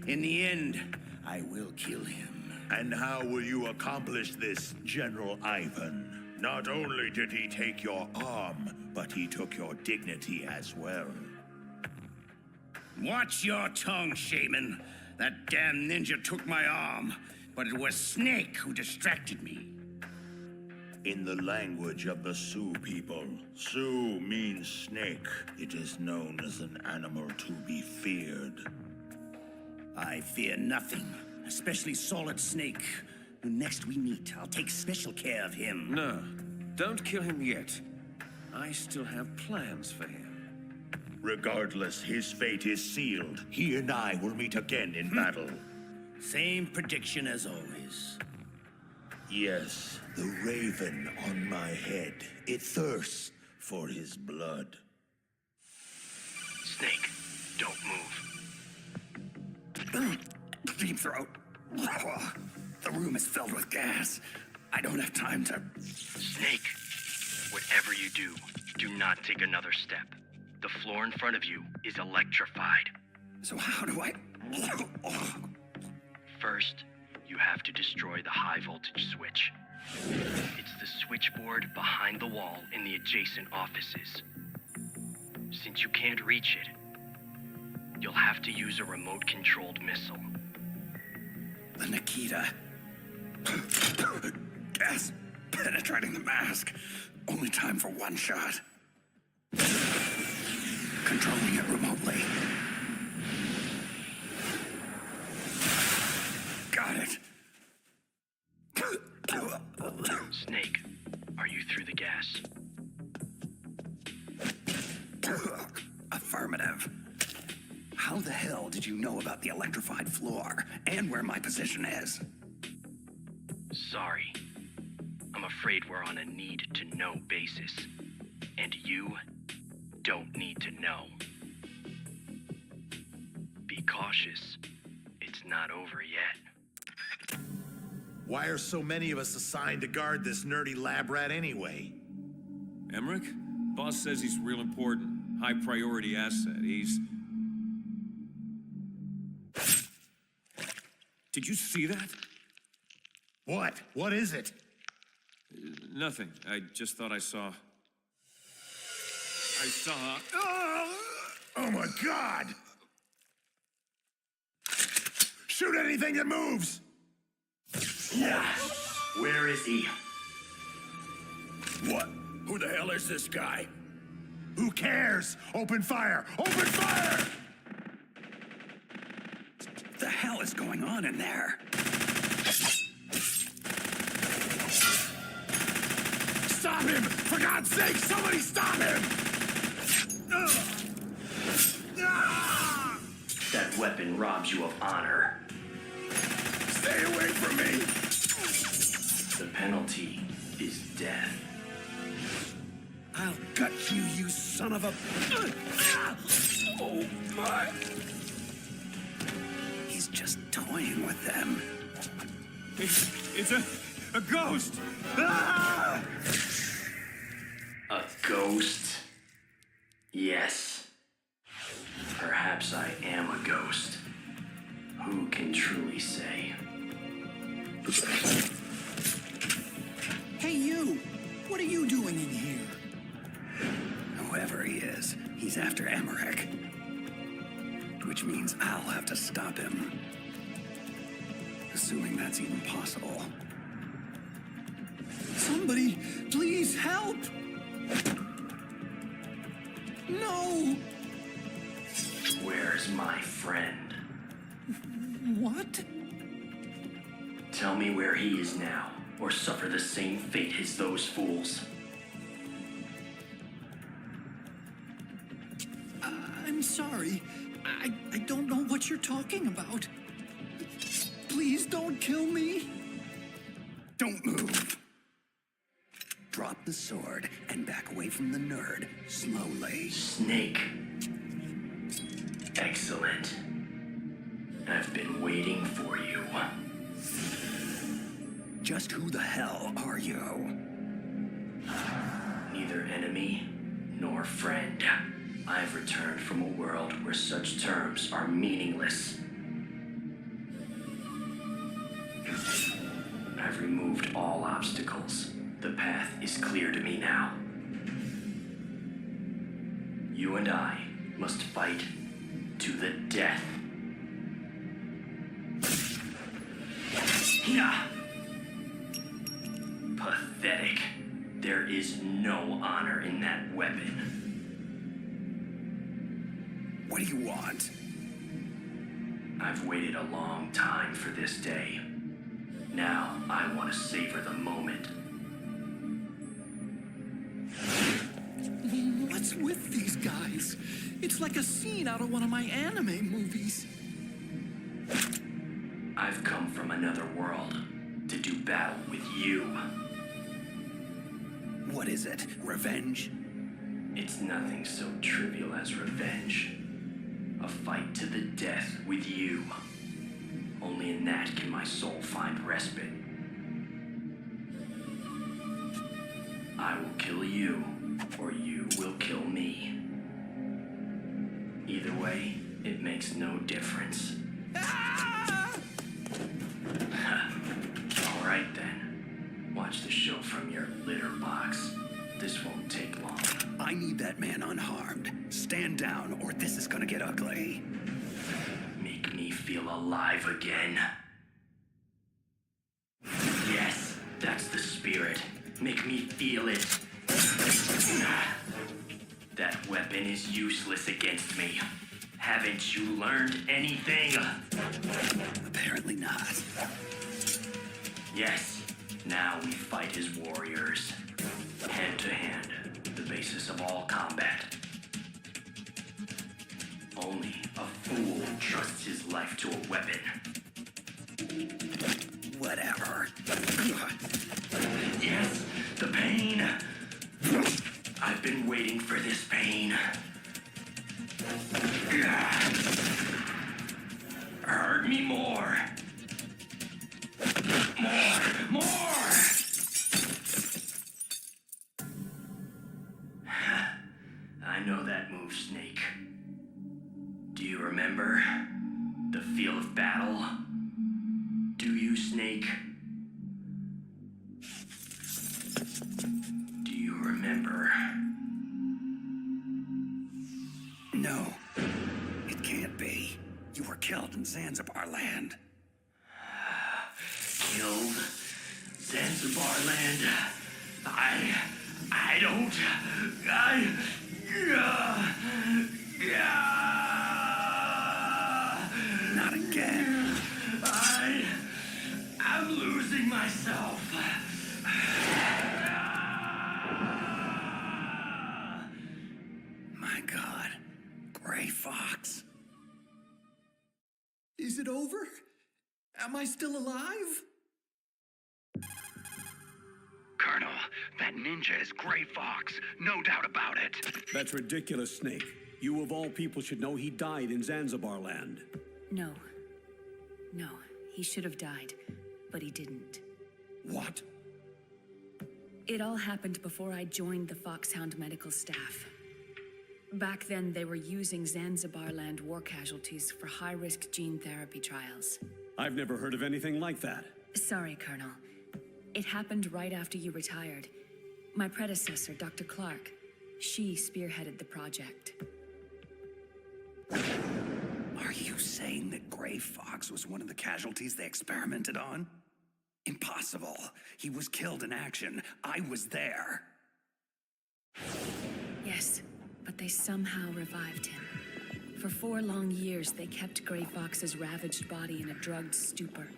In the end, I will kill him. And how will you accomplish this, General Ivan? Not only did he take your arm, but he took your dignity as well. Watch your tongue, Shaman. That damn ninja took my arm, but it was Snake who distracted me. In the language of the Sioux people, Sioux means snake. It is known as an animal to be feared. I fear nothing, especially Solid Snake. When next we meet, I'll take special care of him. No, don't kill him yet. I still have plans for him. Regardless, his fate is sealed. He and I will meet again in battle. Same prediction as always. Yes, the raven on my head. It thirsts for his blood. Snake, don't move. Deep throat. The room is filled with gas. I don't have time to... Snake, whatever you do, do not take another step. The floor in front of you is electrified. So how do I... First, you have to destroy the high voltage switch. It's the switchboard behind the wall in the adjacent offices. Since you can't reach it, you'll have to use a remote-controlled missile. The Nikita. Gas penetrating the mask. Only time for one shot. Controlling it remotely. Got it. Snake, are you through the gas? Affirmative. How the hell did you know about the electrified floor and where my position is? Sorry. I'm afraid we're on a need-to-know basis. And you don't need to know. Be cautious. It's not over yet. Why are so many of us assigned to guard this nerdy lab rat anyway? Emmerich? Boss says he's real important. High priority asset. He's... Did you see that? What? What is it? Nothing. I just thought I saw... Oh my God! Shoot anything that moves! Yeah. Where is he? What? Who the hell is this guy? Who cares? Open fire! Open fire! What the hell is going on in there? Stop him! For God's sake, somebody stop him! That weapon robs you of honor. Stay away from me! The penalty is death. I'll gut you, you son of a... Oh, my... He's just toying with them. It's a ghost! Ah! A ghost? Yes. Perhaps I am a ghost. Who can truly say? Hey, you! What are you doing in here? Whoever he is, he's after Emmerich. Which means I'll have to stop him. Assuming that's even possible. Somebody, please help! No! Where's my friend? What? Tell me where he is now, or suffer the same fate as those fools. I'm sorry. I don't know what you're talking about. Please don't kill me. Don't move. Drop the sword and back away from the nerd, slowly. Snake. Excellent. I've been waiting for you. Just who the hell are you? Neither enemy nor friend. I've returned from a world where such terms are meaningless. I've removed all obstacles. The path is clear to me now. You and I must fight to the death. Yeah. Pathetic. There is no honor in that weapon. What do you want? I've waited a long time for this day. Now I want to savor the moment. What's with these guys? It's like a scene out of one of my anime movies. I've come from another world to do battle with you. What is it? Revenge? It's nothing so trivial as revenge. A fight to the death with you. Only in that can my soul find respite. I will kill you, or you will kill me. Either way, it makes no difference. All right then. Watch the show from your litter box. This won't take long. I need that man unharmed. Stand down, or this is gonna get ugly. Make me feel alive again. Yes, that's the spirit. Make me feel it. That weapon is useless against me. Haven't you learned anything? Apparently not. Yes, now we fight as warriors. Hand to hand, the basis of all combat. Only a fool trusts his life to a weapon. Whatever. Yes, the pain. I've been waiting for this pain. Hurt me more. More. I know that move, Snake. Do you remember the feel of battle? Do you, Snake? Do you remember? No, it can't be. You were killed in Zanzibar land. Killed? Zanzibar land? I don't... Not again. I'm losing myself. Gray Fox. Is it over? Am I still alive? Colonel, that ninja is Gray Fox. No doubt about it. That's ridiculous, Snake. You of all people should know he died in Zanzibar land. No. No, he should have died, but he didn't. What? It all happened before I joined the Foxhound medical staff. Back then, they were using Zanzibar land war casualties for high-risk gene therapy trials. I've never heard of anything like that. Sorry, Colonel. It happened right after you retired. My predecessor, Dr. Clark, she spearheaded the project. Are you saying that Gray Fox was one of the casualties they experimented on? Impossible. He was killed in action. I was there. Yes, but they somehow revived him. For 4 long years, they kept Gray Fox's ravaged body in a drugged stupor,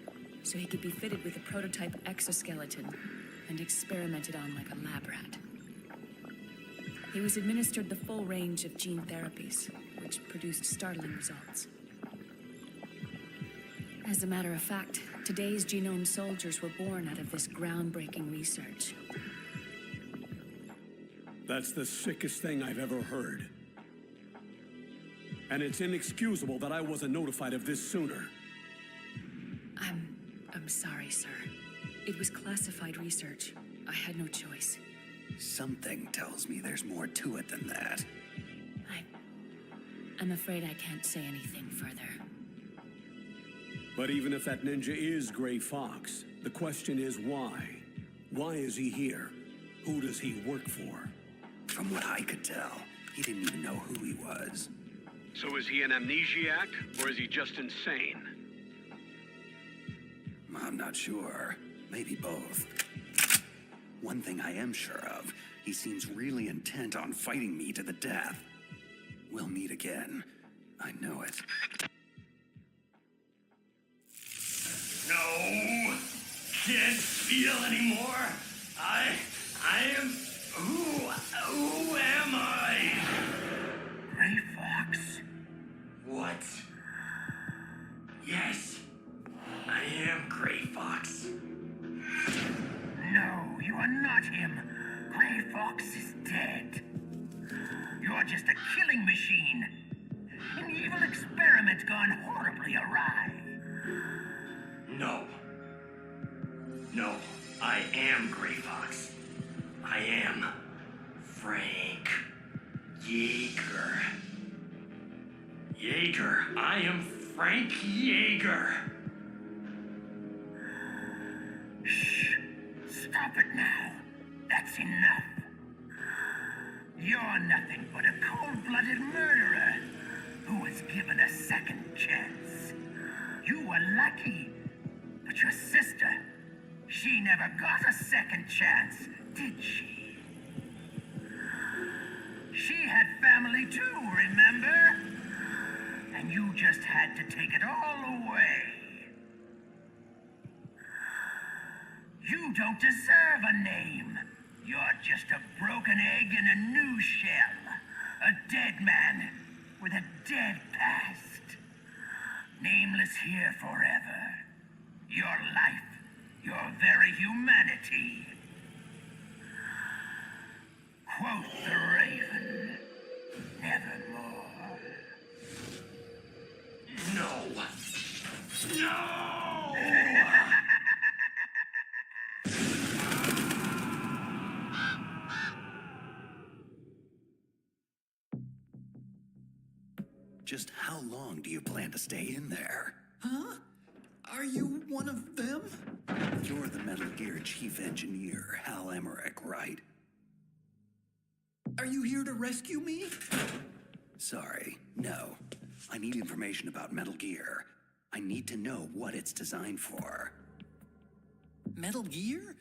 so he could be fitted with a prototype exoskeleton and experimented on like a lab rat. He was administered the full range of gene therapies, which produced startling results. As a matter of fact, today's genome soldiers were born out of this groundbreaking research. That's the sickest thing I've ever heard. And it's inexcusable that I wasn't notified of this sooner. I'm sorry, sir. It was classified research. I had no choice. Something tells me there's more to it than that. I'm afraid I can't say anything further. But even if that ninja is Gray Fox, the question is why? Why is he here? Who does he work for? From what I could tell, he didn't even know who he was. So is he an amnesiac, or is he just insane? I'm not sure. Maybe both. One thing I am sure of, he seems really intent on fighting me to the death. We'll meet again. I know it. No! Can't feel anymore! I am... Who am I? Gray Fox? What? Yes, I am Gray Fox. No, you are not him. Gray Fox is dead. You're just a killing machine. An evil experiment gone horribly awry. No. No, I am Gray Fox. I am Frank Yeager. Yeager, I am Frank Yeager. Shh. Stop it now. That's enough. You're nothing but a cold-blooded murderer who was given a second chance. You were lucky, but your sister, she never got a second chance, did she? She had family too, remember? And you just had to take it all away. You don't deserve a name. You're just a broken egg in a new shell. A dead man with a dead past. Nameless here forever. Your life, your very humanity. Quote the raven, nevermore. No. No! Just how long do you plan to stay in there? Huh? Are you one of them? You're the Metal Gear chief engineer, Hal Emmerich, right? Are you here to rescue me? Sorry, no. I need information about Metal Gear. I need to know what it's designed for. Metal Gear?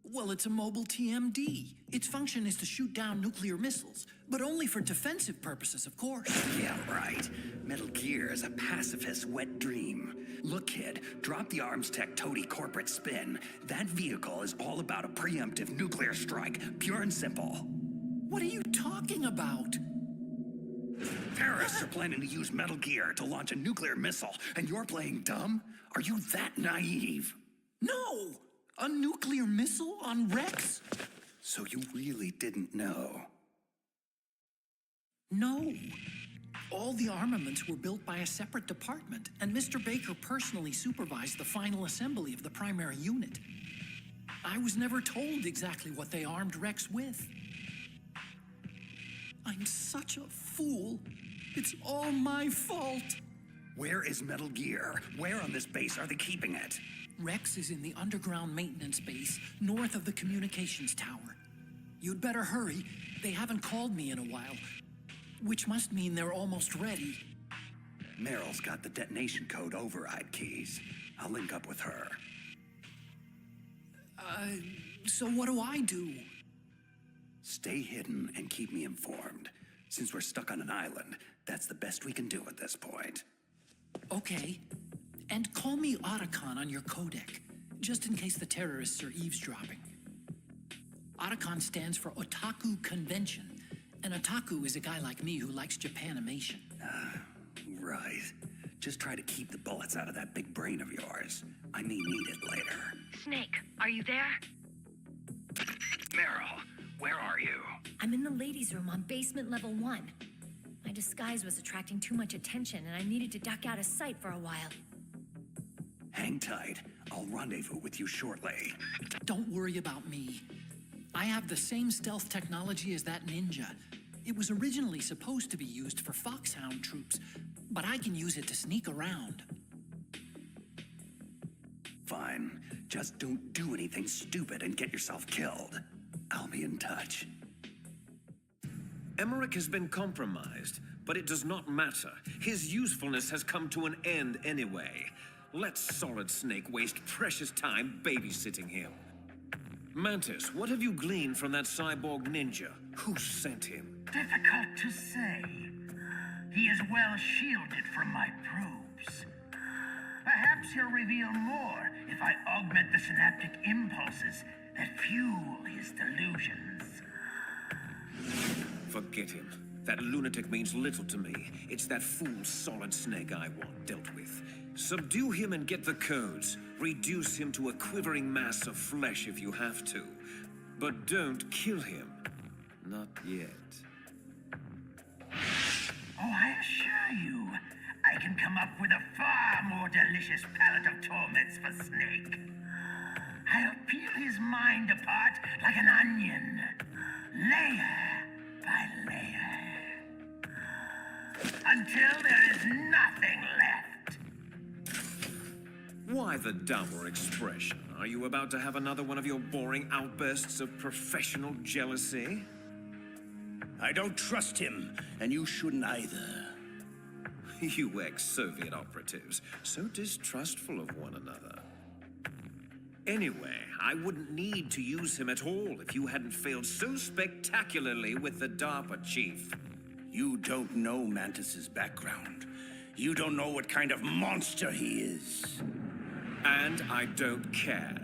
Well, it's a mobile TMD. Its function is to shoot down nuclear missiles, but only for defensive purposes, of course. Yeah, right. Metal Gear is a pacifist's wet dream. Look, kid, drop the arms tech toady corporate spin. That vehicle is all about a preemptive nuclear strike, pure and simple. What are you talking about? Terrorists are planning to use Metal Gear to launch a nuclear missile, and you're playing dumb? Are you that naive? No! A nuclear missile on Rex? So you really didn't know? No. All the armaments were built by a separate department, and Mr. Baker personally supervised the final assembly of the primary unit. I was never told exactly what they armed Rex with. I'm such a fool. It's all my fault. Where is Metal Gear? Where on this base are they keeping it? Rex is in the underground maintenance base, north of the communications tower. You'd better hurry. They haven't called me in a while, which must mean they're almost ready. Meryl's got the detonation code override keys. I'll link up with her. So what do I do? Stay hidden and keep me informed. Since we're stuck on an island, that's the best we can do at this point. Okay. And call me Otacon on your codec, just in case the terrorists are eavesdropping. Otacon stands for Otaku Convention, and Otaku is a guy like me who likes Japanimation. Right. Just try to keep the bullets out of that big brain of yours. I may need it later. Snake, are you there? Meryl, where are you? I'm in the ladies' room on basement level 1. My disguise was attracting too much attention, and I needed to duck out of sight for a while. Hang tight. I'll rendezvous with you shortly. Don't worry about me. I have the same stealth technology as that ninja. It was originally supposed to be used for foxhound troops, but I can use it to sneak around. Fine. Just don't do anything stupid and get yourself killed. I'll be in touch. Emmerich has been compromised, but it does not matter. His usefulness has come to an end anyway. Let Solid Snake waste precious time babysitting him. Mantis, what have you gleaned from that cyborg ninja? Who sent him? Difficult to say. He is well shielded from my probes. Perhaps he'll reveal more if I augment the synaptic impulses that fuel his delusions. Forget him. That lunatic means little to me. It's that fool Solid Snake I want dealt with. Subdue him and get the codes. Reduce him to a quivering mass of flesh if you have to. But don't kill him. Not yet. Oh, I assure you, I can come up with a far more delicious palette of torments for Snake. I'll peel his mind apart like an onion, layer by layer, until there is nothing left. Why the dour expression? Are you about to have another one of your boring outbursts of professional jealousy? I don't trust him, and you shouldn't either. You ex-Soviet operatives, so distrustful of one another. Anyway, I wouldn't need to use him at all if you hadn't failed so spectacularly with the DARPA chief. You don't know Mantis's background. You don't know what kind of monster he is. And I don't care.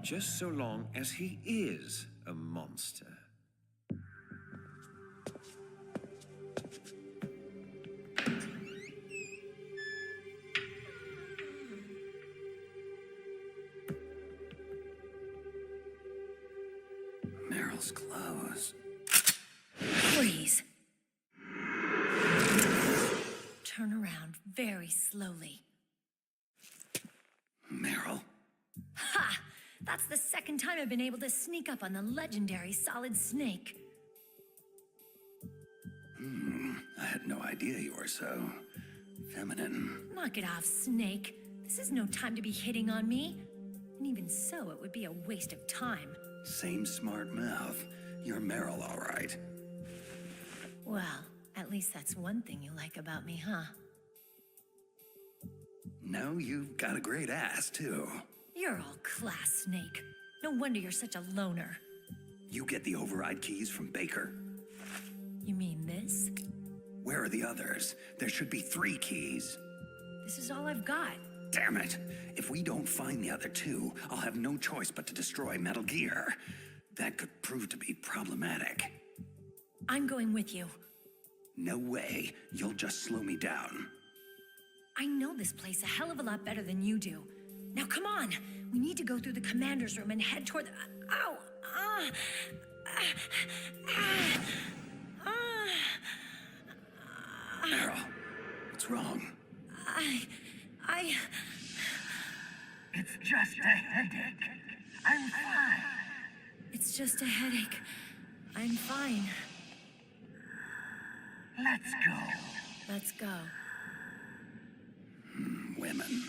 Just so long as he is a monster. Meryl's clothes. Please. Turn around very slowly. Meryl? Ha! That's the second time I've been able to sneak up on the legendary Solid Snake. I had no idea you were so feminine. Knock it off, Snake. This is no time to be hitting on me. And even so, it would be a waste of time. Same smart mouth. You're Meryl, all right. Well, at least that's one thing you like about me, huh? No, you've got a great ass, too. You're all class, Snake. No wonder you're such a loner. You get the override keys from Baker? You mean this? Where are the others? There should be 3 keys. This is all I've got. Damn it. If we don't find the other 2, I'll have no choice but to destroy Metal Gear. That could prove to be problematic. I'm going with you. No way. You'll just slow me down. I know this place a hell of a lot better than you do. Now come on! We need to go through the commander's room and head toward the... Ow! Meryl, what's wrong? It's just a headache. I'm fine. It's just a headache. I'm fine. Let's go. Let's go. Women.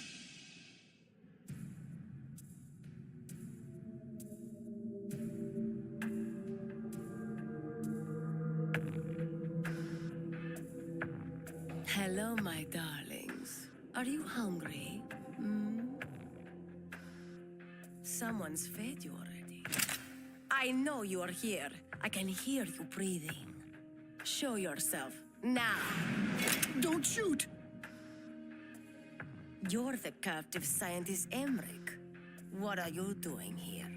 Hello, my darlings. Are you hungry? Someone's fed you already. I know you are here. I can hear you breathing. Show yourself, now. Don't shoot! You're the captive scientist Emmerich. What are you doing here?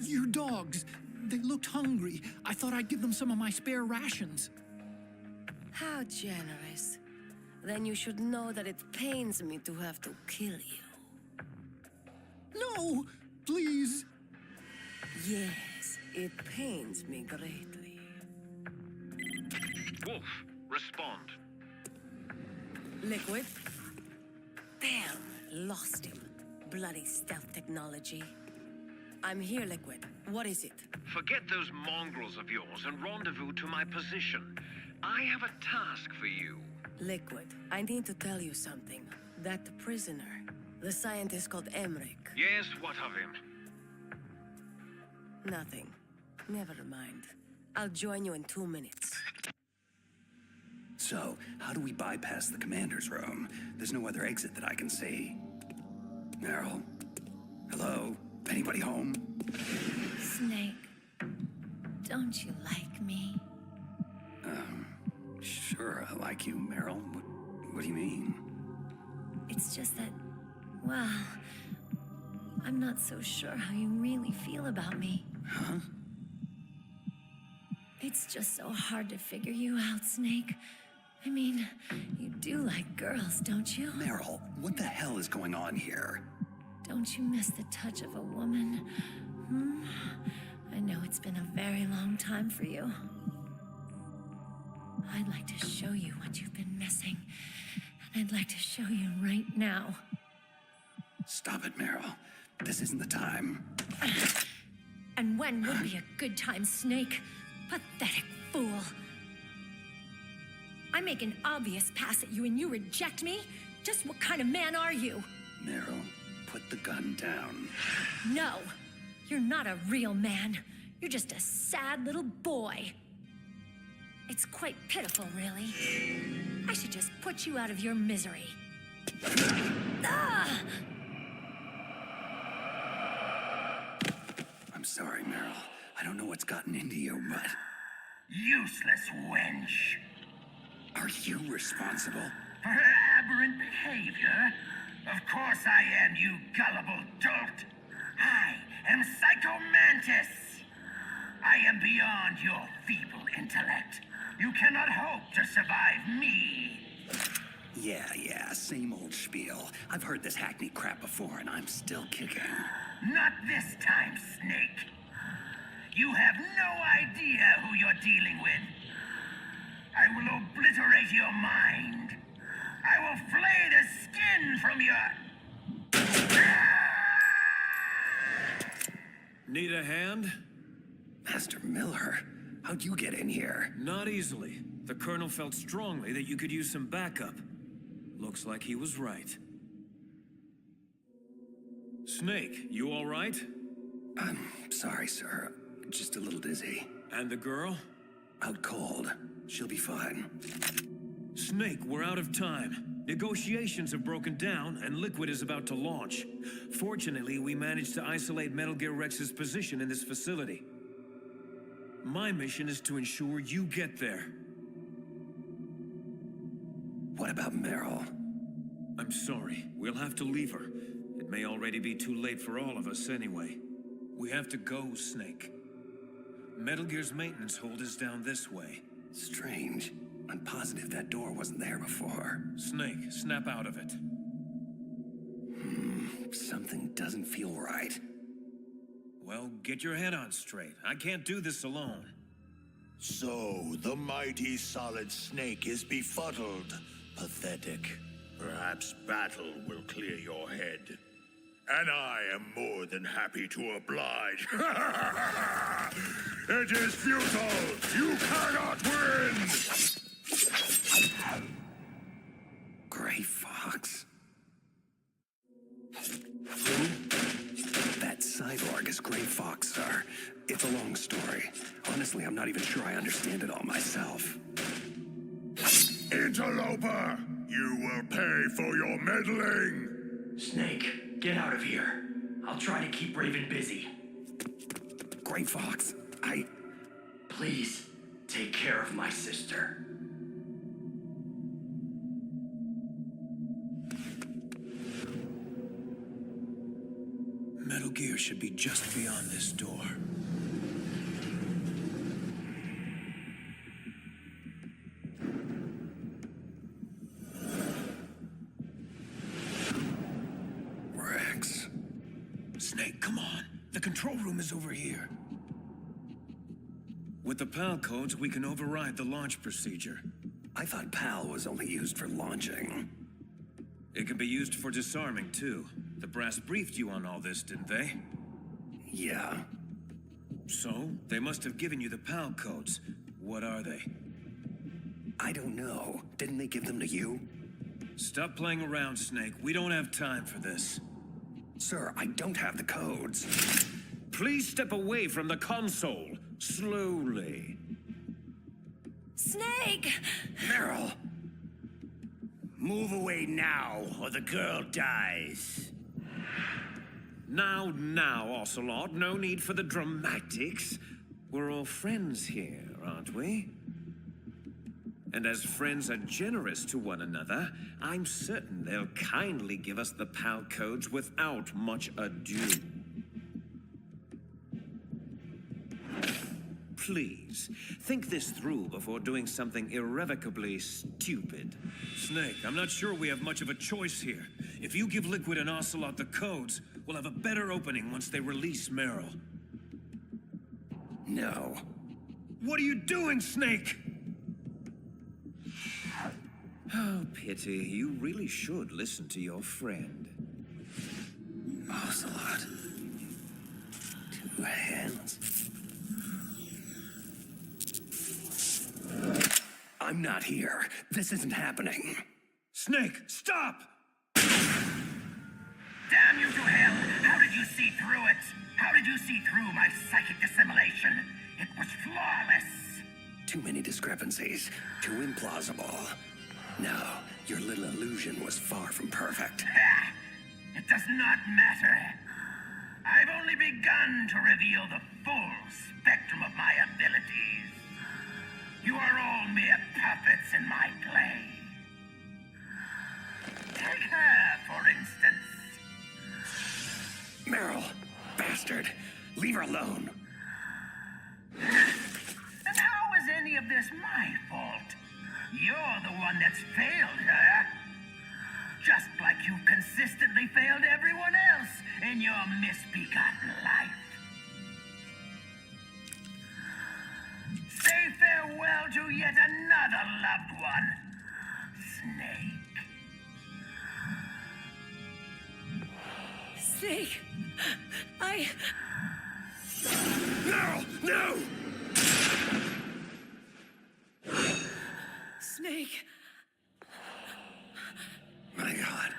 Your dogs. They looked hungry. I thought I'd give them some of my spare rations. How generous. Then you should know that it pains me to have to kill you. No! Please! Yes, it pains me greatly. Wolf, respond. Liquid? Damn, lost him. Bloody stealth technology. I'm here, Liquid. What is it? Forget those mongrels of yours and rendezvous to my position. I have a task for you. Liquid, I need to tell you something. That prisoner, the scientist called Emmerich. Yes, what of him? Nothing. Never mind. I'll join you in 2 minutes. So, how do we bypass the commander's room? There's no other exit that I can see. Meryl? Hello? Anybody home? Snake, don't you like me? Sure, I like you, Meryl. What do you mean? It's just that, well, I'm not so sure how you really feel about me. Huh? It's just so hard to figure you out, Snake. I mean, you do like girls, don't you? Meryl, what the hell is going on here? Don't you miss the touch of a woman? I know it's been a very long time for you. I'd like to show you what you've been missing. And I'd like to show you right now. Stop it, Meryl. This isn't the time. And when would be a good time, Snake? Pathetic fool. I make an obvious pass at you and you reject me? Just what kind of man are you? Meryl, put the gun down. No, you're not a real man. You're just a sad little boy. It's quite pitiful, really. I should just put you out of your misery. Ah! I'm sorry, Meryl. I don't know what's gotten into you, but... Useless wench. Are you responsible? For her aberrant behavior? Of course I am, you gullible dolt. I am Psycho Mantis. I am beyond your feeble intellect. You cannot hope to survive me. Yeah, same old spiel. I've heard this hackneyed crap before, and I'm still kicking. Not this time, Snake. You have no idea who you're dealing with. I will obliterate your mind. I will flay the skin from your... Need a hand? Master Miller, how'd you get in here? Not easily. The Colonel felt strongly that you could use some backup. Looks like he was right. Snake, you all right? I'm sorry, sir. Just a little dizzy. And the girl? Out cold. She'll be fine. Snake, we're out of time. Negotiations have broken down, and Liquid is about to launch. Fortunately, we managed to isolate Metal Gear Rex's position in this facility. My mission is to ensure you get there. What about Meryl? I'm sorry. We'll have to leave her. It may already be too late for all of us anyway. We have to go, Snake. Metal Gear's maintenance hold is down this way. Strange. I'm positive that door wasn't there before. Snake, snap out of it. Something doesn't feel right. Well, get your head on straight. I can't do this alone. So, the mighty Solid Snake is befuddled. Pathetic. Perhaps battle will clear your head. And I am more than happy to oblige. It is futile! You cannot win! Gray Fox? That cyborg is Gray Fox, sir. It's a long story. Honestly, I'm not even sure I understand it all myself. Interloper! You will pay for your meddling! Snake, get out of here. I'll try to keep Raven busy. Gray Fox, Please, take care of my sister. Metal Gear should be just beyond this door. Rex. Snake, come on. The control room is over here. With the PAL codes, we can override the launch procedure. I thought PAL was only used for launching. It can be used for disarming, too. The brass briefed you on all this, didn't they? Yeah. So, they must have given you the PAL codes. What are they? I don't know. Didn't they give them to you? Stop playing around, Snake. We don't have time for this. Sir, I don't have the codes. Please step away from the console. Slowly. Snake! Meryl! Move away now, or the girl dies. Now, Ocelot. No need for the dramatics. We're all friends here, aren't we? And as friends are generous to one another, I'm certain they'll kindly give us the PAL codes without much ado. Please, think this through before doing something irrevocably stupid. Snake, I'm not sure we have much of a choice here. If you give Liquid and Ocelot the codes, we'll have a better opening once they release Meryl. No. What are you doing, Snake? Oh, pity. You really should listen to your friend. Ocelot. 2 hands. I'm not here. This isn't happening. Snake, stop! Damn you to hell! How did you see through it? How did you see through my psychic dissimulation? It was flawless! Too many discrepancies. Too implausible. No, your little illusion was far from perfect. Ha! It does not matter. I've only begun to reveal the full spectrum of my abilities. You are all mere puppets in my play. Take her, for instance. Meryl, bastard, leave her alone. And how is any of this my fault? You're the one that's failed her. Just like you've consistently failed everyone else in your misbegotten life. Say farewell to yet another loved one, Snake. Snake! No! No! Snake! My God.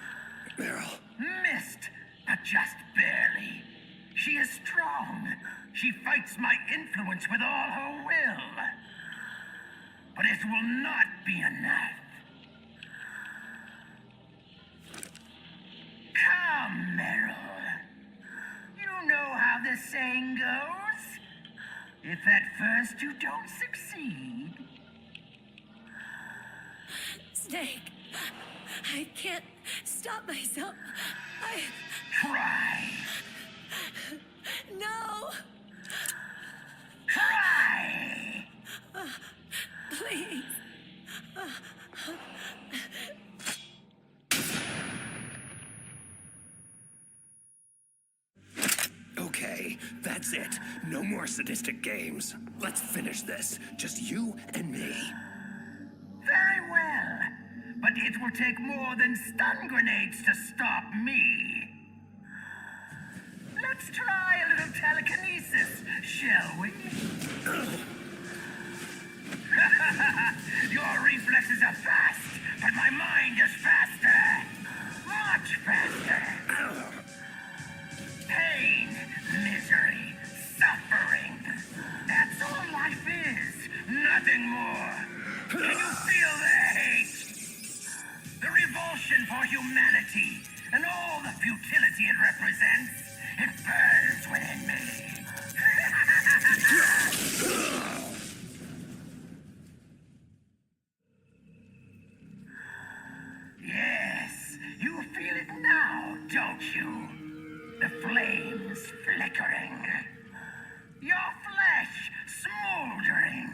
Meryl. Missed, but just barely. She is strong. She fights my influence with all her will. But it will not be enough. Come, Meryl. You know how the saying goes. If at first you don't succeed. Snake! I can't stop myself. Try. No! Try! Okay, that's it. No more sadistic games. Let's finish this. Just you and me. Very well. But it will take more than stun grenades to stop me. Let's try a little telekinesis, shall we? Your reflexes are fast, but my mind is faster. Much faster. Pain, misery, suffering. That's all life is. Nothing more. Can you feel the hate? The revulsion for humanity and all the futility it represents. It burns within me. Yes, you feel it now, don't you? The flames flickering. Your flesh smoldering.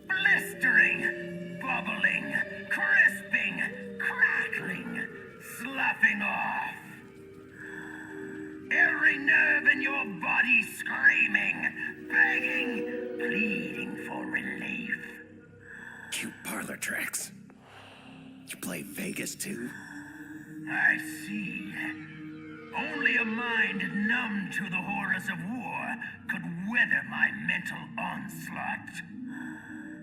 Blistering, bubbling, crisping, crackling, sloughing off. Every nerve in your body screaming, begging, pleading for relief. Cute parlor tricks. You play Vegas too? I see. Only a mind numb to the horrors of war could weather my mental onslaught.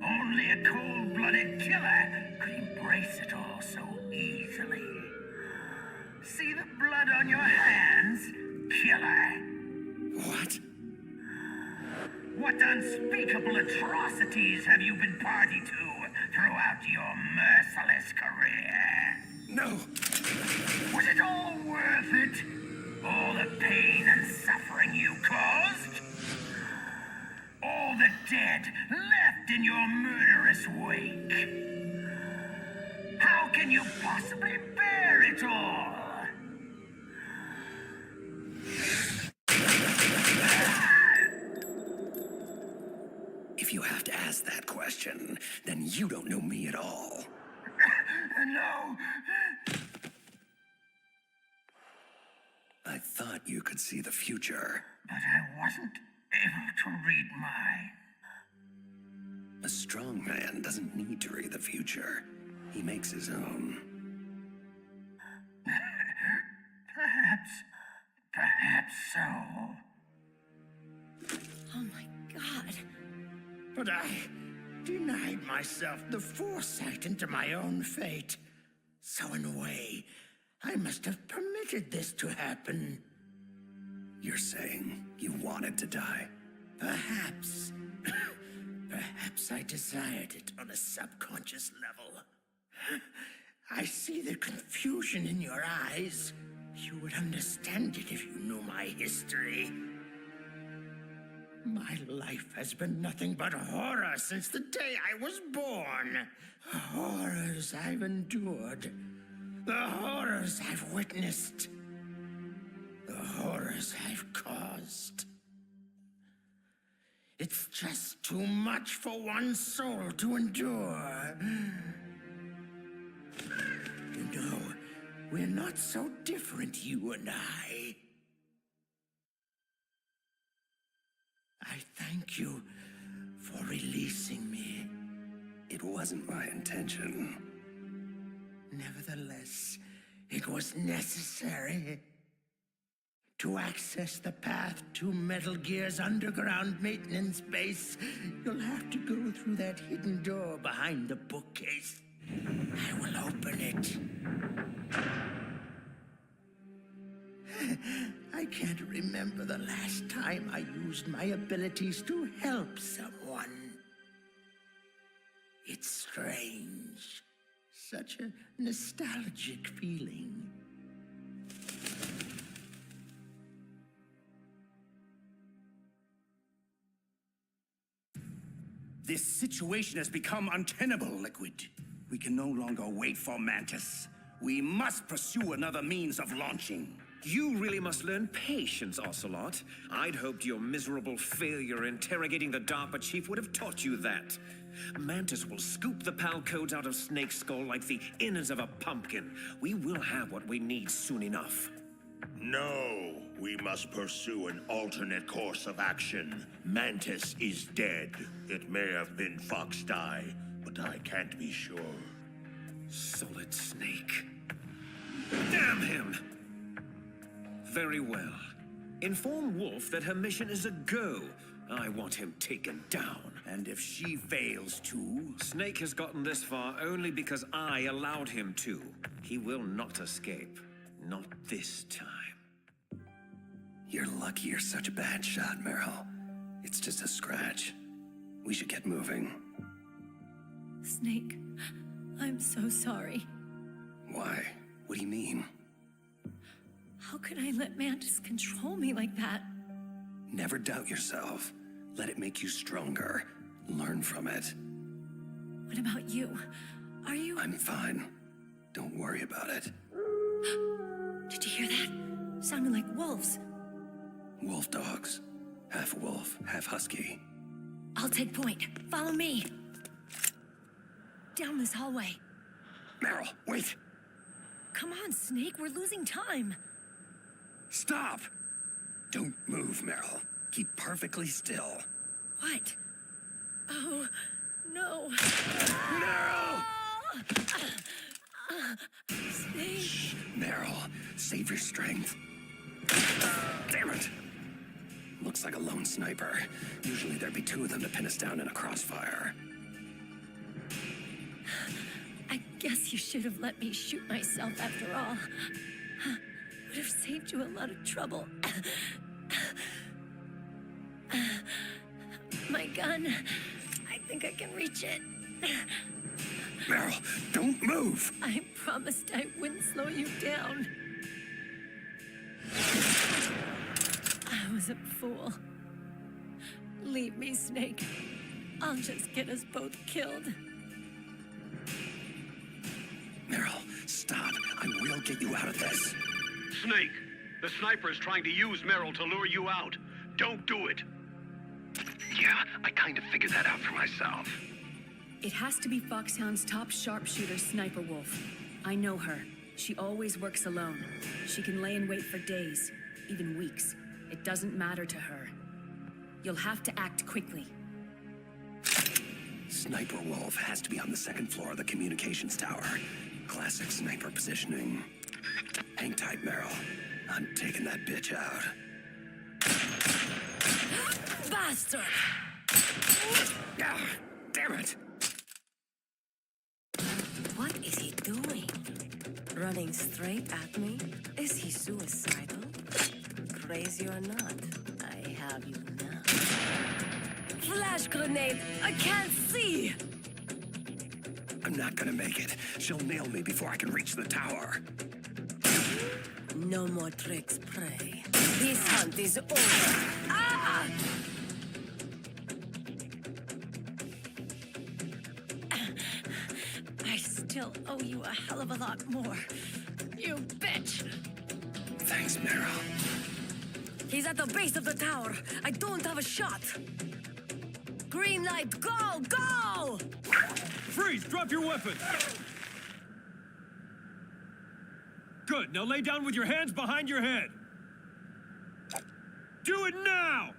Only a cold-blooded killer could embrace it all so easily. See the blood on your hands, killer? What? What unspeakable atrocities have you been party to throughout your merciless career? No. Was it all worth it? All the pain and suffering you caused? All the dead left in your murderous wake? How can you possibly bear it all? If you have to ask that question, then you don't know me at all. No. I thought you could see the future. But I wasn't able to read mine. A strong man doesn't need to read the future. He makes his own. Perhaps so. Oh my God. But I denied myself the foresight into my own fate. So in a way, I must have permitted this to happen. You're saying you wanted to die? Perhaps. Perhaps I desired it on a subconscious level. I see the confusion in your eyes. You would understand it if you knew my history. My life has been nothing but horror since the day I was born. Horrors I've endured. The horrors I've witnessed. The horrors I've caused. It's just too much for one soul to endure. You know, we're not so different, you and I. I thank you for releasing me. It wasn't my intention. Nevertheless, it was necessary. To access the path to Metal Gear's underground maintenance base, you'll have to go through that hidden door behind the bookcase. I will open it. I can't remember the last time I used my abilities to help someone. It's strange. Such a nostalgic feeling. This situation has become untenable, Liquid. We can no longer wait for Mantis. We must pursue another means of launching. You really must learn patience, Ocelot. I'd hoped your miserable failure interrogating the DARPA chief would have taught you that. Mantis will scoop the PAL codes out of Snake's skull like the innards of a pumpkin. We will have what we need soon enough. No, we must pursue an alternate course of action. Mantis is dead. It may have been Fox Die, but I can't be sure. Solid Snake. Damn him! Very well. Inform Wolf that her mission is a go. I want him taken down. And if she fails to? Snake has gotten this far only because I allowed him to. He will not escape. Not this time. You're lucky you're such a bad shot, Meryl. It's just a scratch. We should get moving. Snake, I'm so sorry. Why? What do you mean? How could I let Mantis control me like that? Never doubt yourself. Let it make you stronger. Learn from it. What about you? Are you... I'm fine. Don't worry about it. Did you hear that? Sounded like wolves. Wolf dogs. Half wolf, half husky. I'll take point. Follow me. Down this hallway. Meryl, wait! Come on, Snake. We're losing time. Stop! Don't move, Meryl. Keep perfectly still. What? Oh, no. Meryl! Snake. Shh, Meryl. Save your strength. Damn it! Looks like a lone sniper. Usually there'd be two of them to pin us down in a crossfire. I guess you should have let me shoot myself after all. Would have saved you a lot of trouble. My gun. I think I can reach it. Meryl, don't move! I promised I wouldn't slow you down. I was a fool. Leave me, Snake. I'll just get us both killed. Meryl, stop. I will get you out of this. Snake, the sniper is trying to use Meryl to lure you out. Don't do it. Yeah, I kind of figured that out for myself. It has to be Foxhound's top sharpshooter, Sniper Wolf. I know her. She always works alone. She can lay in wait for days, even weeks. It doesn't matter to her. You'll have to act quickly. Sniper Wolf has to be on the second floor of the communications tower. Classic sniper positioning. Hang tight, Meryl. I'm taking that bitch out. Bastard! Ah, damn it! What is he doing? Running straight at me? Is he suicidal? Crazy or not, I have you now. Flash grenade! I can't see! I'm not gonna make it. She'll nail me before I can reach the tower. No more tricks, prey. This hunt is over. Ah! I still owe you a hell of a lot more. You bitch! Thanks, Meryl. He's at the base of the tower. I don't have a shot. Green light, go! Go! Freeze! Drop your weapon! Good, now lay down with your hands behind your head. Do it now!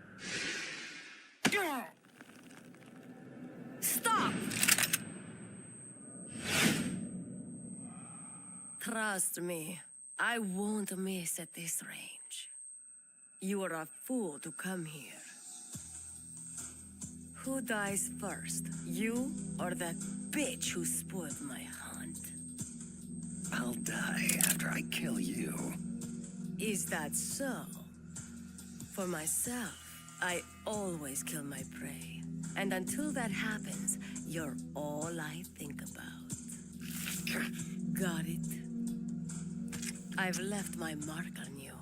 Stop! Trust me, I won't miss at this range. You are a fool to come here. Who dies first, you or that bitch who spoiled my hunt? I'll die after I kill you. Is that so? For myself, I always kill my prey. And until that happens, you're all I think about. Got it? I've left my mark on you.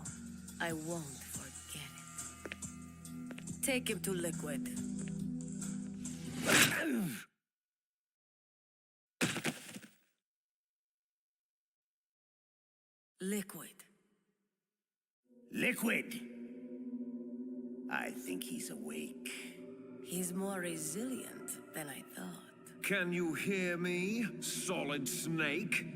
I won't forget it. Take him to Liquid. Liquid. Liquid! I think he's awake. He's more resilient than I thought. Can you hear me, Solid Snake?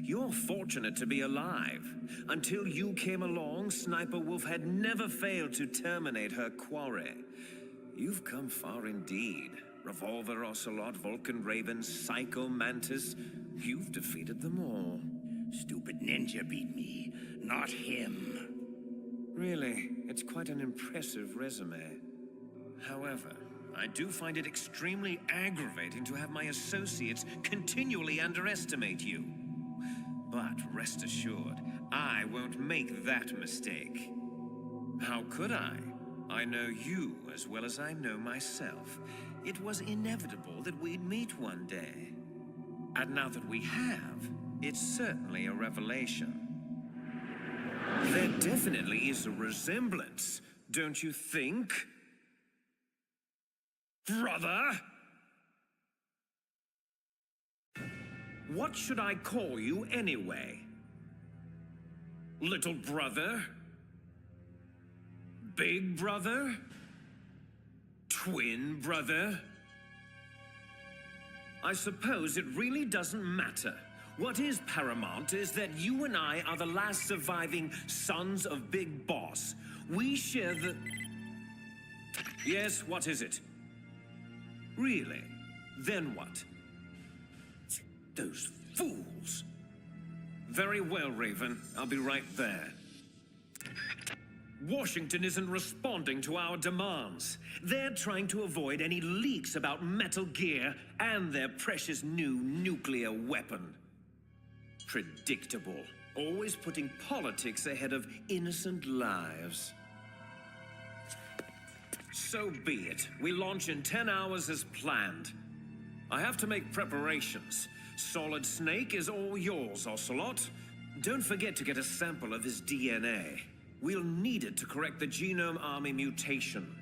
You're fortunate to be alive. Until you came along, Sniper Wolf had never failed to terminate her quarry. You've come far indeed. Revolver Ocelot, Vulcan Raven, Psycho Mantis. You've defeated them all. Stupid ninja beat me, not him. Really, it's quite an impressive resume. However, I do find it extremely aggravating to have my associates continually underestimate you. But rest assured, I won't make that mistake. How could I? I know you as well as I know myself. It was inevitable that we'd meet one day. And now that we have, it's certainly a revelation. There definitely is a resemblance, don't you think? Brother? What should I call you anyway? Little brother? Big brother? Twin brother? I suppose it really doesn't matter. What is paramount is that you and I are the last surviving sons of Big Boss. We share the... Yes, what is it? Really? Then what? Those fools! Very well, Raven. I'll be right there. Washington isn't responding to our demands. They're trying to avoid any leaks about Metal Gear and their precious new nuclear weapon. Predictable. Always putting politics ahead of innocent lives. So be it. We launch in 10 hours as planned. I have to make preparations. Solid Snake is all yours, Ocelot. Don't forget to get a sample of his DNA. We'll need it to correct the Genome Army mutation.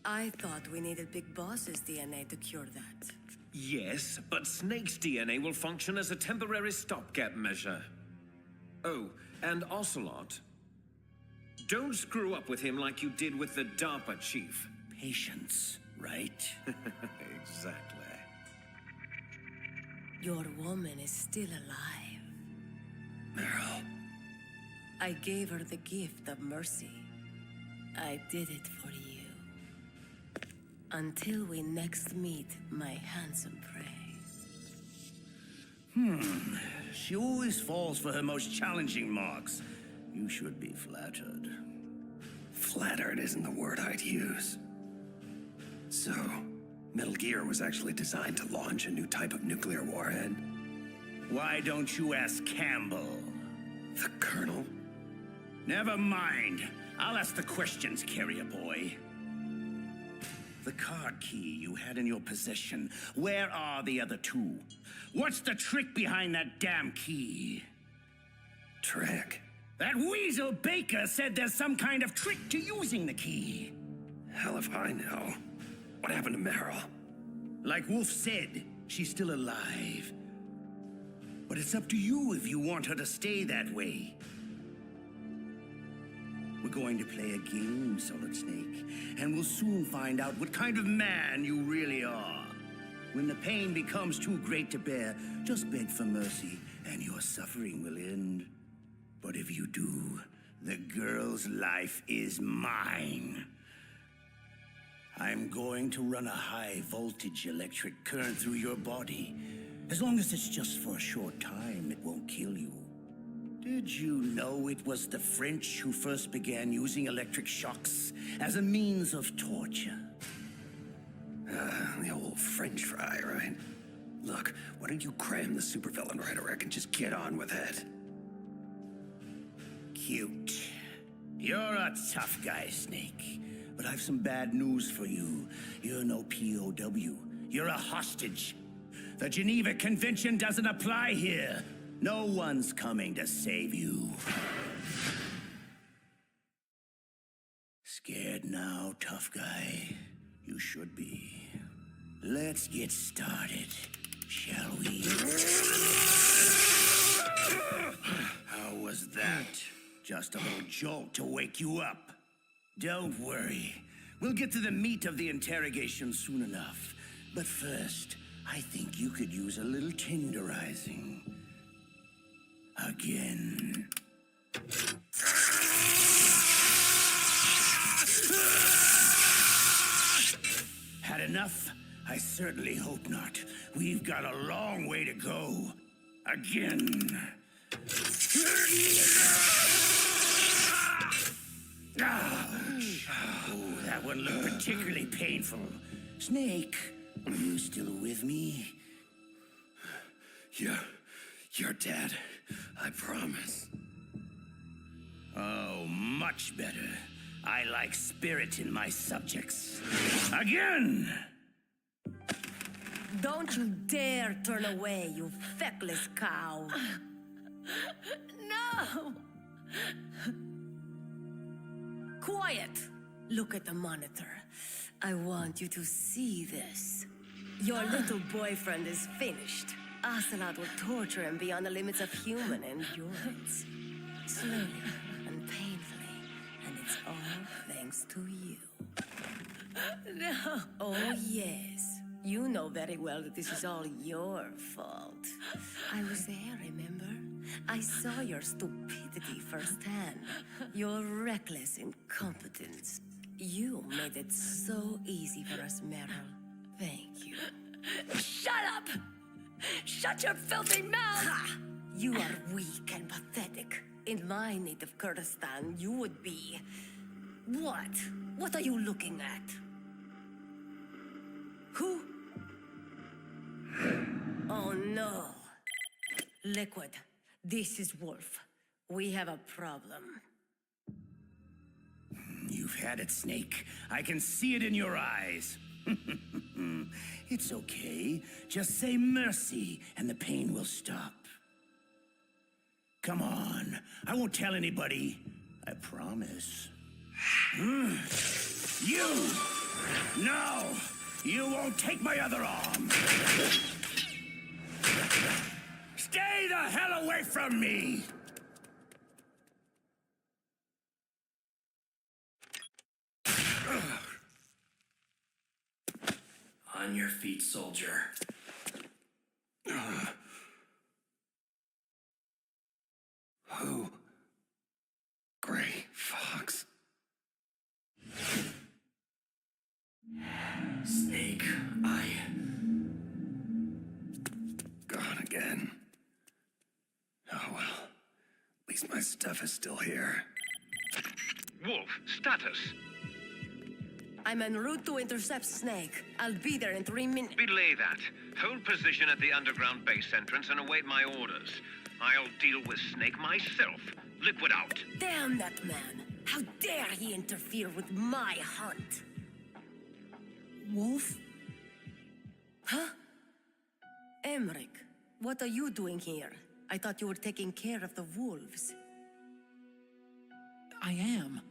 I thought we needed Big Boss's DNA to cure that. Yes, but Snake's DNA will function as a temporary stopgap measure. Oh, and Ocelot, don't screw up with him like you did with the DARPA chief. Patience, right? Exactly. Your woman is still alive. Meryl. I gave her the gift of mercy. I did it for you. Until we next meet, my handsome prey. She always falls for her most challenging marks. You should be flattered. Flattered isn't the word I'd use. So, Metal Gear was actually designed to launch a new type of nuclear warhead? Why don't you ask Campbell? The Colonel? Never mind. I'll ask the questions, carrier boy. The card key you had in your possession, where are the other two? What's the trick behind that damn key? Trick? That weasel Baker said there's some kind of trick to using the key. Hell if I know. What happened to Meryl? Like Wolf said, she's still alive. But it's up to you if you want her to stay that way. We're going to play a game, Solid Snake, and we'll soon find out what kind of man you really are. When the pain becomes too great to bear, just beg for mercy, and your suffering will end. But if you do, the girl's life is mine. I'm going to run a high-voltage electric current through your body. As long as it's just for a short time, it won't kill you. Did you know it was the French who first began using electric shocks as a means of torture? The old French fry, right? Look, why don't you cram the supervillain rhetoric and just get on with it? Cute. You're a tough guy, Snake. But I've some bad news for you. You're no POW. You're a hostage. The Geneva Convention doesn't apply here. No one's coming to save you. Scared now, tough guy? You should be. Let's get started, shall we? How was that? Just a little jolt to wake you up. Don't worry. We'll get to the meat of the interrogation soon enough. But first, I think you could use a little tenderizing. Again. Had enough? I certainly hope not. We've got a long way to go. Again. Oh, that one looked particularly painful. Snake, are you still with me? You're dead. I promise. Oh, much better. I like spirit in my subjects. Again! Don't you dare turn away, you feckless cow. No! Quiet! Look at the monitor. I want you to see this. Your little boyfriend is finished. Ocelot will torture him beyond the limits of human endurance. Slowly and painfully. And it's all thanks to you. No. Oh, yes. You know very well that this is all your fault. I was there, remember? I saw your stupidity firsthand. Your reckless incompetence. You made it so easy for us, Meryl. Thank you. Shut up! Shut your filthy mouth! Ha! You are weak and pathetic. In my native Kurdistan, you would be... What? What are you looking at? Who? Oh no. Liquid, this is Wolf. We have a problem. You've had it, Snake. I can see it in your eyes. It's okay. Just say mercy, and the pain will stop. Come on. I won't tell anybody. I promise. You! No! You won't take my other arm! Stay the hell away from me! On your feet, soldier. Who? Gray Fox. Snake, Gone again. Oh well. At least my stuff is still here. Wolf, status. I'm en route to intercept Snake. I'll be there in 3 minutes. Belay that. Hold position at the underground base entrance and await my orders. I'll deal with Snake myself. Liquid out. Damn that man! How dare he interfere with my hunt? Wolf? Huh? Emmerich, what are you doing here? I thought you were taking care of the wolves. I am.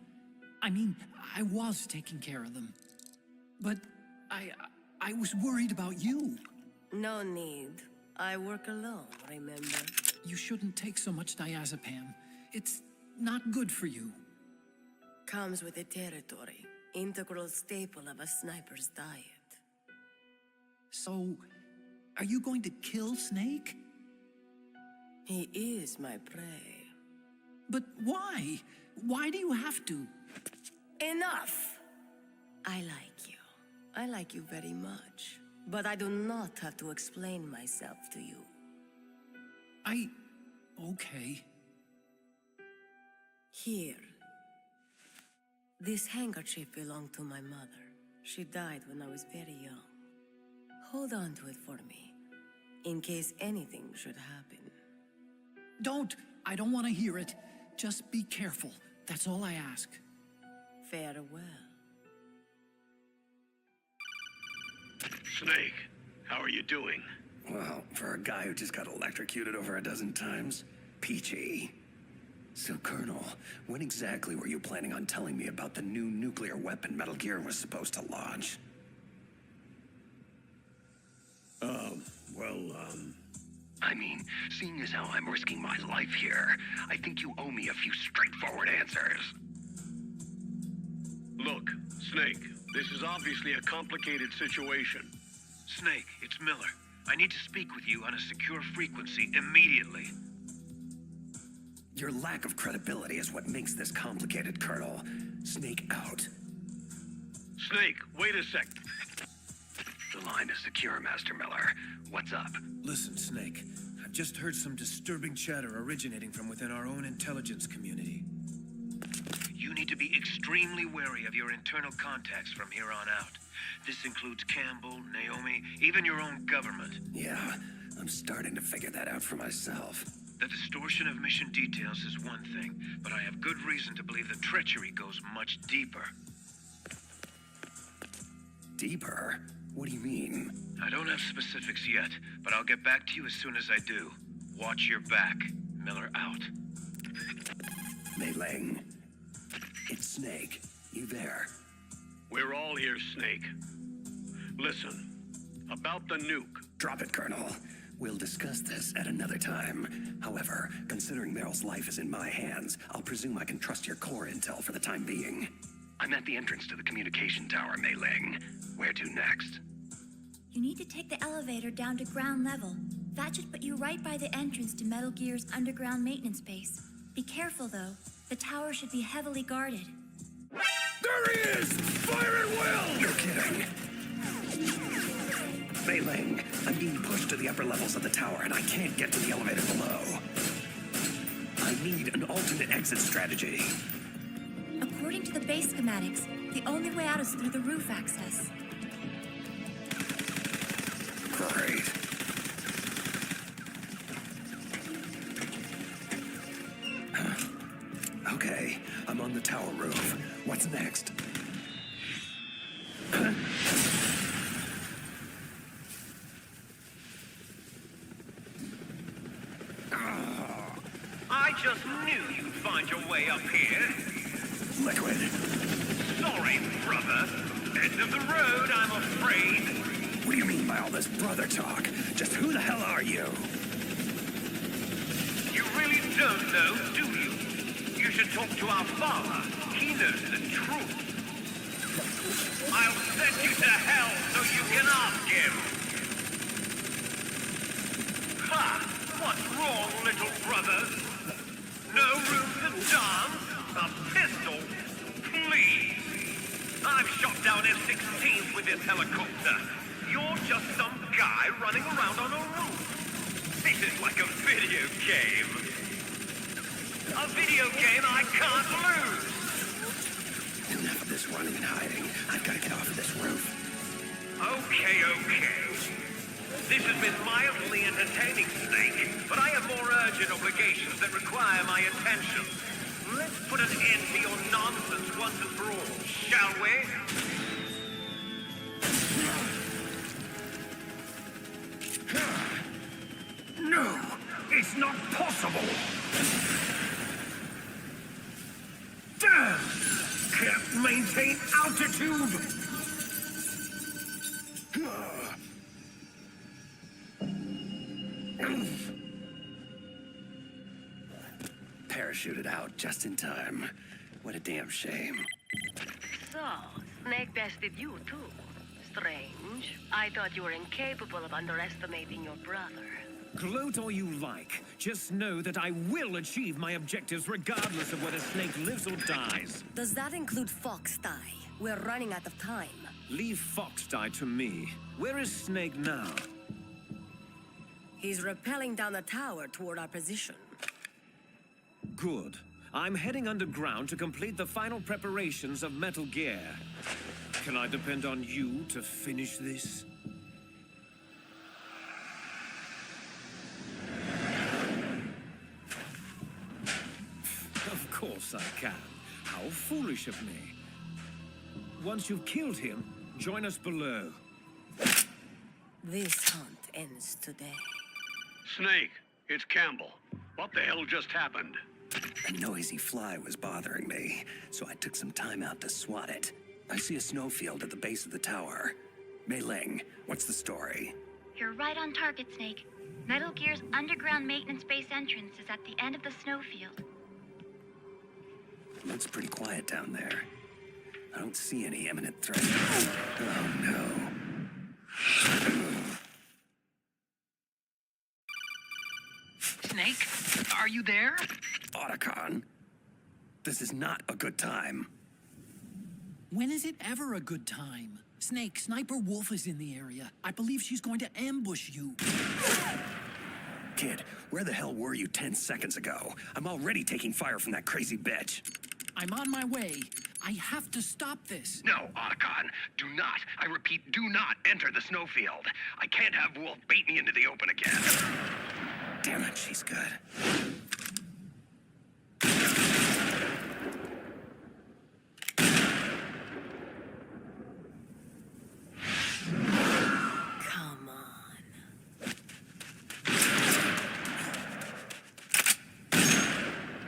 I mean, I was taking care of them. But I was worried about you. No need. I work alone, remember? You shouldn't take so much diazepam. It's not good for you. Comes with the territory. Integral staple of a sniper's diet. So, are you going to kill Snake? He is my prey. But why? Why do you have to? Enough! I like you. I like you very much. But I do not have to explain myself to you. Okay. Here. This handkerchief belonged to my mother. She died when I was very young. Hold on to it for me, in case anything should happen. Don't! I don't want to hear it. Just be careful. That's all I ask. Farewell. Snake, how are you doing? Well, for a guy who just got electrocuted over a dozen times, peachy. So, Colonel, when exactly were you planning on telling me about the new nuclear weapon Metal Gear was supposed to launch? I mean, seeing as how I'm risking my life here, I think you owe me a few straightforward answers. Look, Snake, this is obviously a complicated situation. Snake, it's Miller. I need to speak with you on a secure frequency immediately. Your lack of credibility is what makes this complicated, Colonel. Snake out. Snake, wait a sec. The line is secure, Master Miller. What's up? Listen, Snake. I've just heard some disturbing chatter originating from within our own intelligence community. You need to be extremely wary of your internal contacts from here on out. This includes Campbell, Naomi, even your own government. Yeah, I'm starting to figure that out for myself. The distortion of mission details is one thing, but I have good reason to believe the treachery goes much deeper. Deeper? What do you mean? I don't have specifics yet, but I'll get back to you as soon as I do. Watch your back. Miller out. Mei Ling. It's Snake. You there? We're all here, Snake. Listen, about the nuke. Drop it, Colonel. We'll discuss this at another time. However, considering Meryl's life is in my hands, I'll presume I can trust your core intel for the time being. I'm at the entrance to the communication tower, Mei Ling. Where to next? You need to take the elevator down to ground level. That should put you right by the entrance to Metal Gear's underground maintenance base. Be careful, though. The tower should be heavily guarded. There he is! Fire at will! You're kidding. Mei Ling, I'm being pushed to the upper levels of the tower and I can't get to the elevator below. I need an alternate exit strategy. According to the base schematics, the only way out is through the roof access. Great. Okay, I'm on the tower roof. What's next? I just knew you'd find your way up here. Liquid. Sorry, brother. End of the road, I'm afraid. What do you mean by all this brother talk? Just who the hell are you? You really don't know, do you? You should talk to our father. He knows the truth. I'll send you to hell so you can ask him. Ha! What's wrong, little brother? No room to dance? A pistol? Please! I've shot down F-16s with this helicopter. You're just some guy running around on a roof. This is like a video game. A video game I can't lose! Enough of this running and hiding. I've got to get off of this roof. Okay. This has been mildly entertaining, Snake, but I have more urgent obligations that require my attention. Let's put an end to your nonsense once and for all, shall we? No, it's not possible. Damn! Can't maintain altitude. Parachuted out just in time. What a damn shame. So, Snake bested you too. Strange. I thought you were incapable of underestimating your brother. Gloat all you like. Just know that I will achieve my objectives regardless of whether Snake lives or dies. Does that include Fox Die? We're running out of time. Leave Fox Die to me. Where is Snake now? He's rappelling down the tower toward our position. Good. I'm heading underground to complete the final preparations of Metal Gear. Can I depend on you to finish this? Of course I can. How foolish of me. Once you've killed him, join us below. This hunt ends today. Snake, it's Campbell. What the hell just happened? A noisy fly was bothering me, so I took some time out to swat it. I see a snowfield at the base of the tower. Mei Ling, what's the story? You're right on target, Snake. Metal Gear's underground maintenance base entrance is at the end of the snowfield. Looks pretty quiet down there. I don't see any imminent threat. Oh no. Snake, are you there? Otacon, this is not a good time. When is it ever a good time? Snake, Sniper Wolf is in the area. I believe she's going to ambush you. Kid, where the hell were you 10 seconds ago? I'm already taking fire from that crazy bitch. I'm on my way. I have to stop this. No, Otacon, do not. I repeat, do not enter the snowfield. I can't have Wolf bait me into the open again. Damn it, she's good. Come on.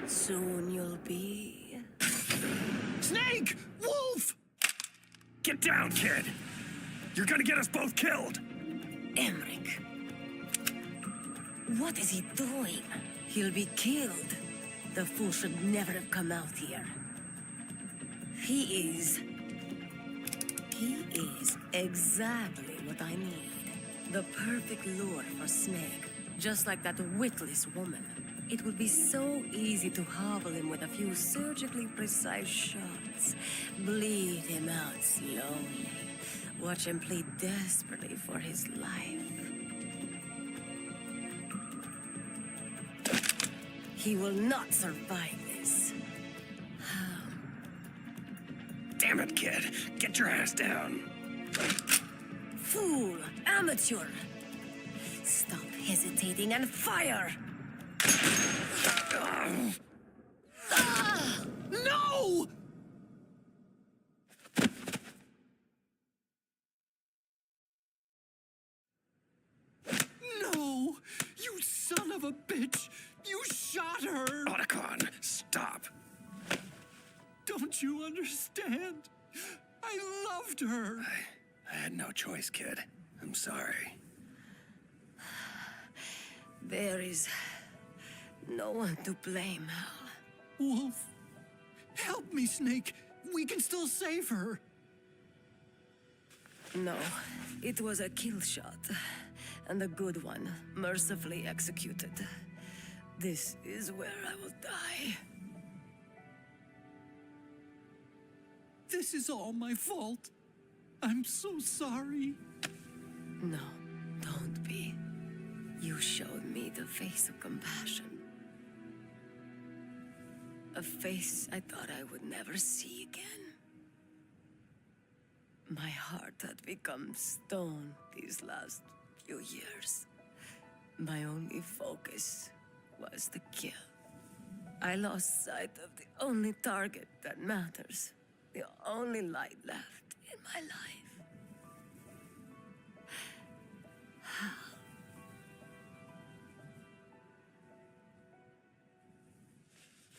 Soon you'll be... Snake! Wolf! Get down, kid! You're gonna get us both killed! Emmerich. What is he doing? He'll be killed. The fool should never have come out here. He is exactly what I need. The perfect lure for Snake. Just like that witless woman. It would be so easy to hobble him with a few surgically precise shots. Bleed him out slowly. Watch him plead desperately for his life. He will not survive this. Damn it, kid. Get your ass down. Fool! Amateur! Stop hesitating and fire! No! No! You son of a bitch! You shot her! Otacon, stop. Don't you understand? I loved her. I had no choice, kid. I'm sorry. There is no one to blame, Hal. Wolf, help me, Snake. We can still save her. No, it was a kill shot. And a good one, mercifully executed. This is where I will die. This is all my fault. I'm so sorry. No, don't be. You showed me the face of compassion. A face I thought I would never see again. My heart had become stone these last few years. My only focus was the kill. I lost sight of the only target that matters. The only light left in my life.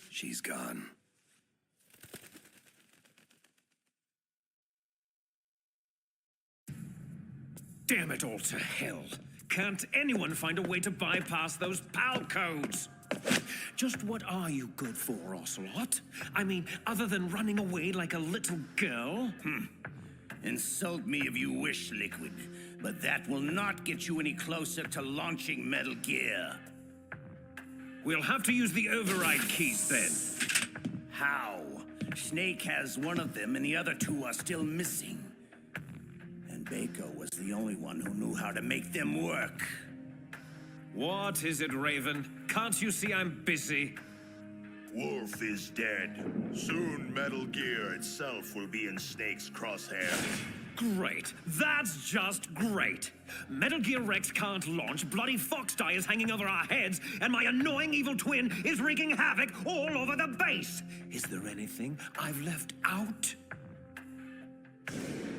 She's gone. Damn it all to hell. Can't anyone find a way to bypass those PAL codes? Just what are you good for, Ocelot? I mean, other than running away like a little girl? Insult me if you wish, Liquid, but that will not get you any closer to launching Metal Gear. We'll have to use the override keys then. How? Snake has one of them and the other two are still missing. And Baker was the only one who knew how to make them work. What is it, Raven? Can't you see I'm busy? Wolf is dead. Soon Metal Gear itself will be in Snake's crosshairs. Great. That's just great. Metal Gear Rex can't launch, bloody Fox-Die is hanging over our heads, and my annoying evil twin is wreaking havoc all over the base. Is there anything I've left out?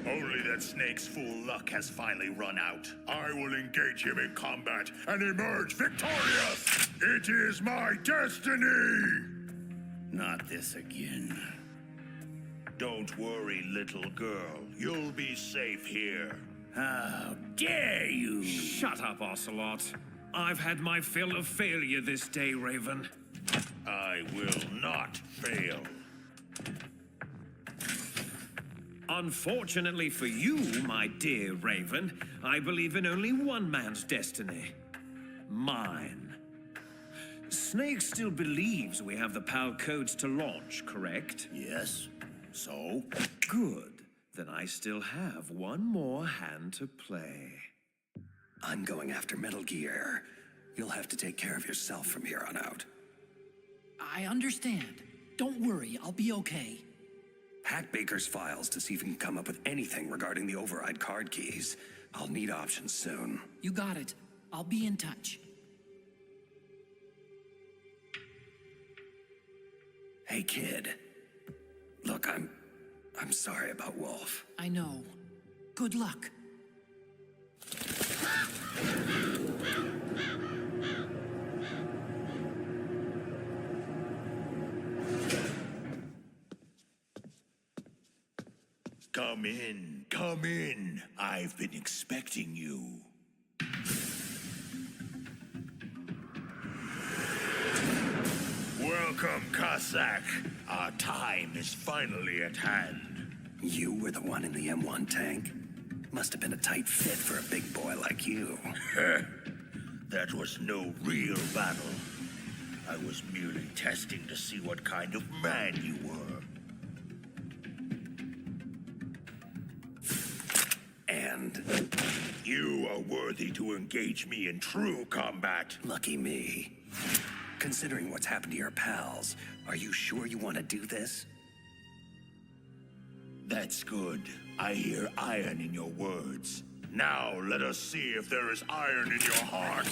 Only that Snake's fool luck has finally run out. I will engage him in combat and emerge victorious! It is my destiny! Not this again. Don't worry, little girl. You'll be safe here. How dare you! Shut up, Ocelot. I've had my fill of failure this day, Raven. I will not fail. Unfortunately for you, my dear Raven, I believe in only one man's destiny. Mine. Snake still believes we have the PAL codes to launch, correct? Yes. So? Good. Then I still have one more hand to play. I'm going after Metal Gear. You'll have to take care of yourself from here on out. I understand. Don't worry, I'll be okay. Hack Baker's files to see if we can come up with anything regarding the override card keys. I'll need options soon. You got it. I'll be in touch. Hey, kid. Look, I'm sorry about Wolf. I know. Good luck. Come in, come in. I've been expecting you. Welcome, Cossack. Our time is finally at hand. You were the one in the M1 tank? Must have been a tight fit for a big boy like you. That was no real battle. I was merely testing to see what kind of man you were. And? You are worthy to engage me in true combat. Lucky me. Considering what's happened to your pals, are you sure you want to do this? That's good. I hear iron in your words. Now let us see if there is iron in your heart.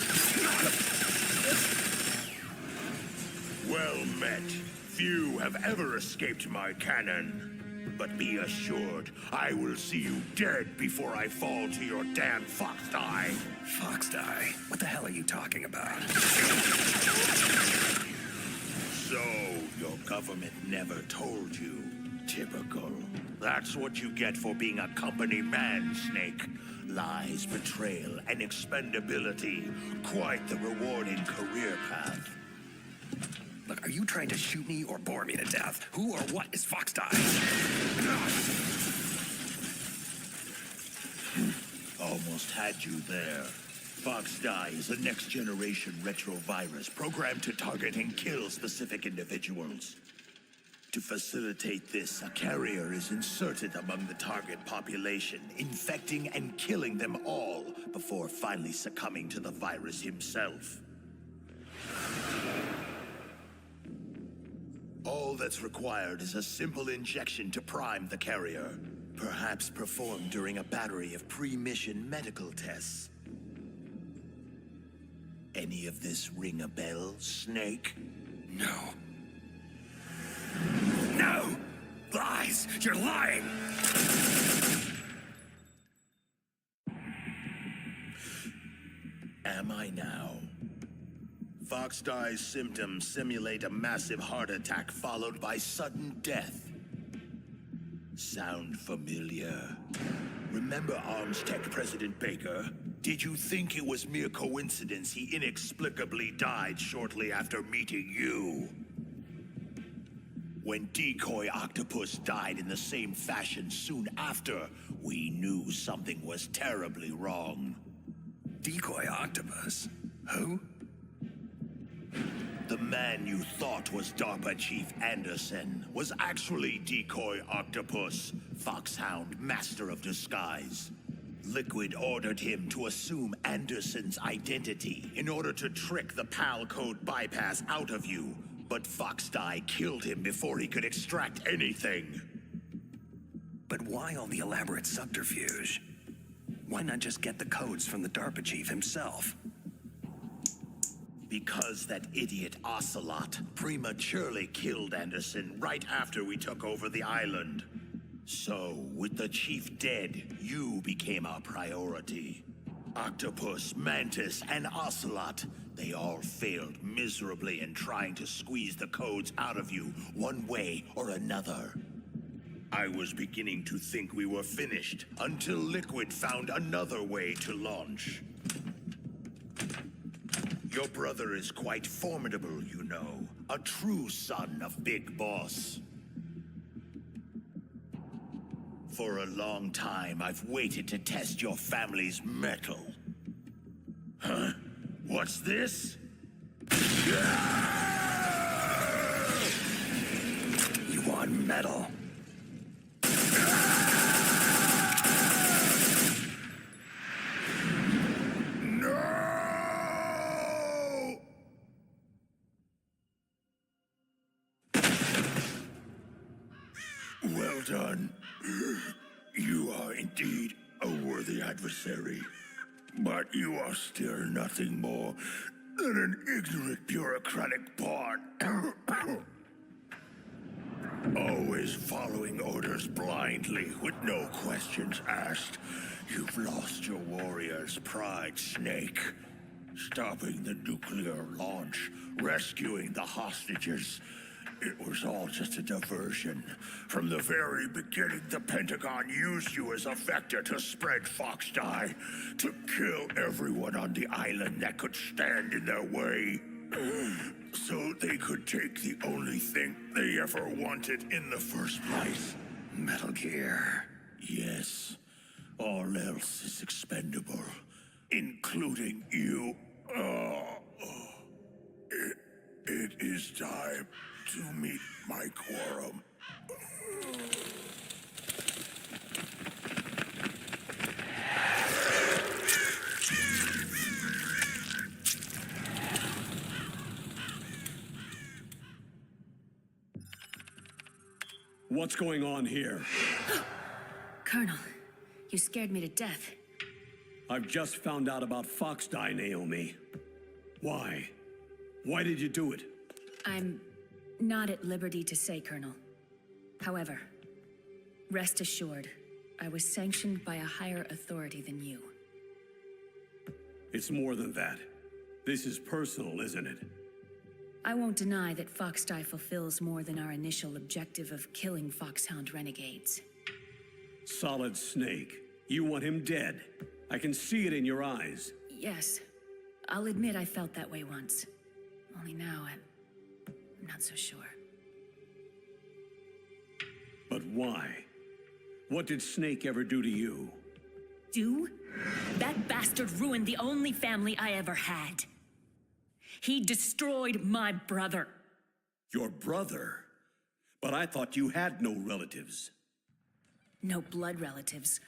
Well met. Few have ever escaped my cannon. But be assured, I will see you dead before I fall to your damn fox die. Fox die? What the hell are you talking about? So, your government never told you. Typical. That's what you get for being a company man, Snake. Lies, betrayal, and expendability. Quite the rewarding career path. Look, are you trying to shoot me or bore me to death? Who or what is Fox Die? Almost had you there. Fox Die is a next-generation retrovirus programmed to target and kill specific individuals. To facilitate this, a carrier is inserted among the target population, infecting and killing them all before finally succumbing to the virus himself. All that's required is a simple injection to prime the carrier, perhaps performed during a battery of pre-mission medical tests. Any of this ring a bell, Snake? No. No! Lies! You're lying! Am I now? Fox Die's symptoms simulate a massive heart attack followed by sudden death. Sound familiar? Remember Arms Tech President Baker? Did you think it was mere coincidence he inexplicably died shortly after meeting you? When Decoy Octopus died in the same fashion soon after, we knew something was terribly wrong. Decoy Octopus? Who? The man you thought was DARPA Chief Anderson was actually Decoy Octopus, Foxhound Master of Disguise. Liquid ordered him to assume Anderson's identity in order to trick the PAL code bypass out of you, but Fox Die killed him before he could extract anything. But why all the elaborate subterfuge? Why not just get the codes from the DARPA Chief himself? Because that idiot Ocelot prematurely killed Anderson right after we took over the island. So, with the chief dead, you became our priority. Octopus, Mantis, and Ocelot, they all failed miserably in trying to squeeze the codes out of you one way or another. I was beginning to think we were finished until Liquid found another way to launch. Your brother is quite formidable, you know. A true son of Big Boss. For a long time, I've waited to test your family's mettle. Huh? What's this? You want metal? Well done. You are indeed a worthy adversary. But you are still nothing more than an ignorant bureaucratic pawn. Always following orders blindly with no questions asked. You've lost your warrior's pride, Snake. Stopping the nuclear launch, rescuing the hostages. It was all just a diversion. From the very beginning, the Pentagon used you as a vector to spread Fox Die, to kill everyone on the island that could stand in their way. So they could take the only thing they ever wanted in the first place. Metal Gear. Yes. All else is expendable, including you. It is time to meet my quorum. What's going on here? Colonel, you scared me to death. I've just found out about Fox Die, Naomi. Why? Why did you do it? I'm not at liberty to say, Colonel. However, rest assured, I was sanctioned by a higher authority than you. It's more than that. This is personal, isn't it? I won't deny that Fox Die fulfills more than our initial objective of killing Foxhound renegades. Solid Snake. You want him dead. I can see it in your eyes. Yes, I'll admit I felt that way once. Only now I'm not so sure. But why? What did Snake ever do to you? Do? That bastard ruined the only family I ever had. He destroyed my brother. Your brother? But I thought you had no relatives. No blood relatives.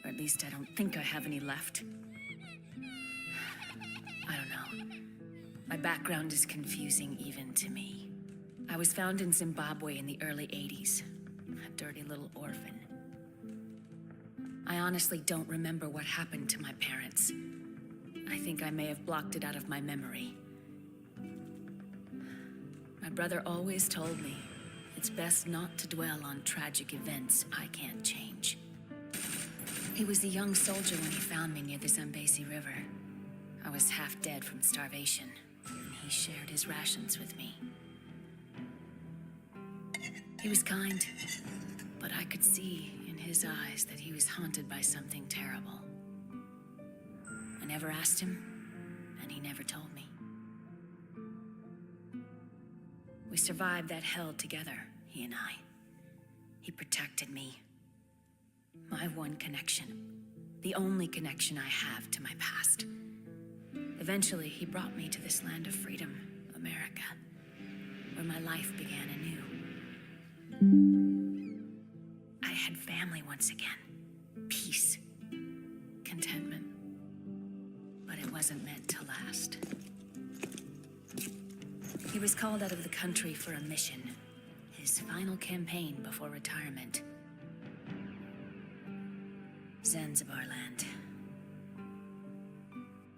Or at least I don't think I have any left. I don't know. My background is confusing even to me. I was found in Zimbabwe in the early 80s. A dirty little orphan. I honestly don't remember what happened to my parents. I think I may have blocked it out of my memory. My brother always told me it's best not to dwell on tragic events I can't change. He was a young soldier when he found me near the Zambezi River. I was half dead from starvation, and he shared his rations with me. He was kind, but I could see in his eyes that he was haunted by something terrible. I never asked him, and he never told me. We survived that hell together, he and I. He protected me. My one connection. The only connection I have to my past. Eventually, he brought me to this land of freedom, America, where my life began anew. I had family once again. Peace. Contentment. But it wasn't meant to last. He was called out of the country for a mission. His final campaign before retirement. Zanzibar land.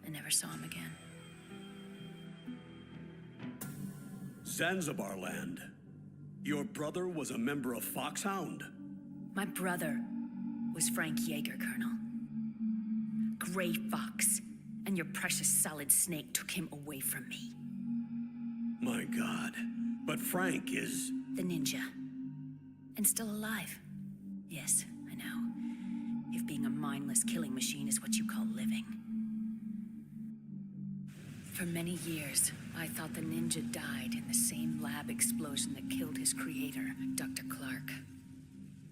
I never saw him again. Zanzibar land? Your brother was a member of Foxhound? My brother was Frank Yeager, Colonel. Gray Fox, and your precious Solid Snake took him away from me. My God, but Frank is... The ninja. And still alive. Yes, I know. If being a mindless killing machine is what you call living. For many years, I thought the ninja died in the same lab explosion that killed his creator, Dr. Clark.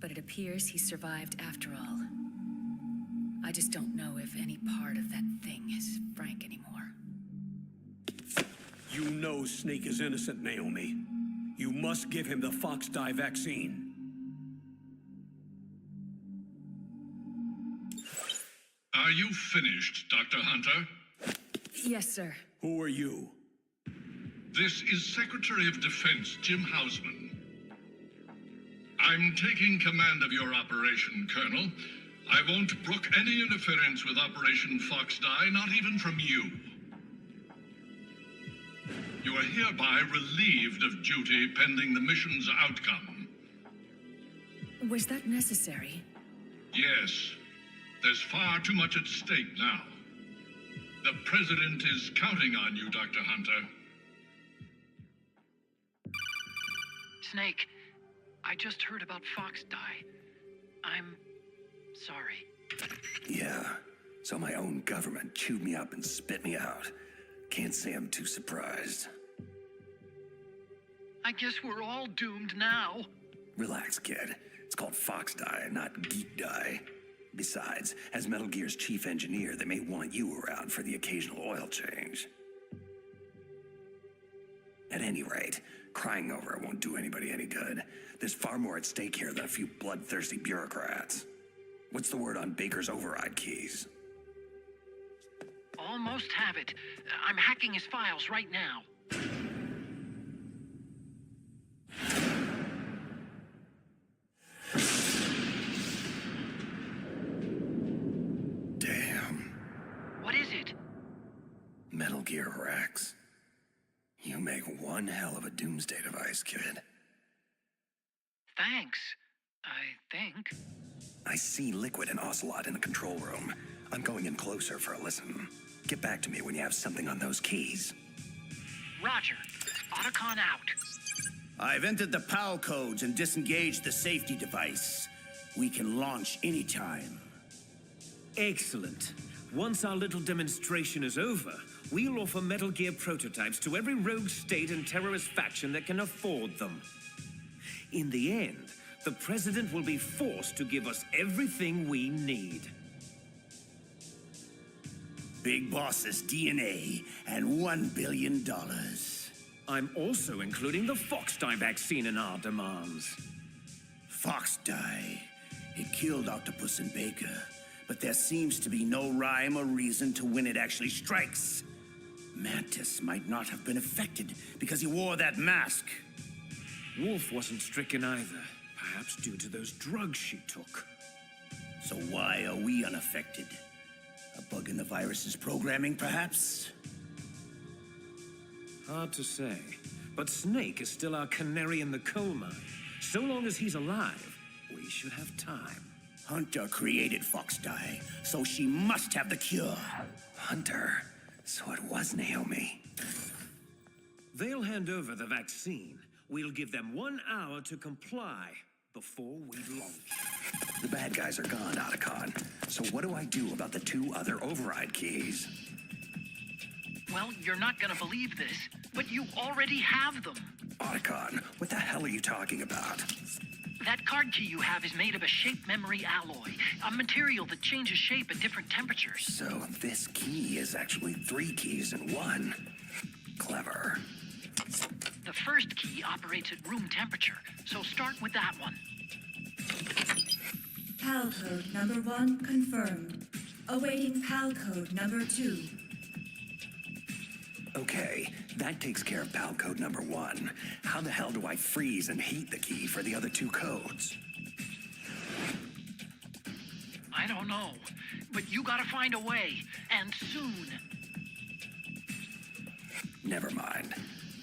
but it appears he survived after all. I just don't know if any part of that thing is Frank anymore. You know Snake is innocent, Naomi. You must give him the Fox Die vaccine. Are you finished, Dr. Hunter? Yes, sir. Who are you? This is Secretary of Defense Jim Hausman. I'm taking command of your operation, Colonel. I won't brook any interference with Operation Fox Die, not even from you. You are hereby relieved of duty pending the mission's outcome. Was that necessary? Yes. There's far too much at stake now. The President is counting on you, Dr. Hunter. Snake, I just heard about Fox Die. I'm sorry. Yeah, so my own government chewed me up and spit me out. Can't say I'm too surprised. I guess we're all doomed now. Relax, kid. It's called Fox Die, not Geek Die. Besides, as Metal Gear's chief engineer, they may want you around for the occasional oil change. At any rate, crying over it won't do anybody any good. There's far more at stake here than a few bloodthirsty bureaucrats. What's the word on Baker's override keys? Almost have it. I'm hacking his files right now. Damn. What is it? Metal Gear Rex. You make one hell of a doomsday device, kid. Thanks, I think. I see Liquid and Ocelot in the control room. I'm going in closer for a listen. Get back to me when you have something on those keys. Roger. Otacon out. I've entered the PAL codes and disengaged the safety device. We can launch anytime. Excellent. Once our little demonstration is over, we'll offer Metal Gear prototypes to every rogue state and terrorist faction that can afford them. In the end, the President will be forced to give us everything we need. Big Boss's DNA and $1 billion. I'm also including the Fox Die vaccine in our demands. Fox Die. It killed Octopus and Baker, but there seems to be no rhyme or reason to when it actually strikes. Mantis might not have been affected because he wore that mask. Wolf wasn't stricken either, perhaps due to those drugs she took. So why are we unaffected? A bug in the virus's programming, perhaps? Hard to say, but Snake is still our canary in the coal mine. So long as he's alive, we should have time. Hunter created Fox Die, so she must have the cure. Hunter? So it was Naomi. They'll hand over the vaccine. We'll give them 1 hour to comply before we launch. The bad guys are gone, Otacon. So what do I do about the 2 other override keys? Well, you're not gonna believe this, but you already have them. Otacon, what the hell are you talking about? That card key you have is made of a shape memory alloy, a material that changes shape at different temperatures. So this key is actually 3 keys in one. Clever. The first key operates at room temperature, so start with that one. PAL code number 1 confirmed. Awaiting PAL code number 2. Okay, that takes care of PAL code number 1. How the hell do I freeze and heat the key for the other 2 codes? I don't know, but you gotta find a way, and soon. Never mind.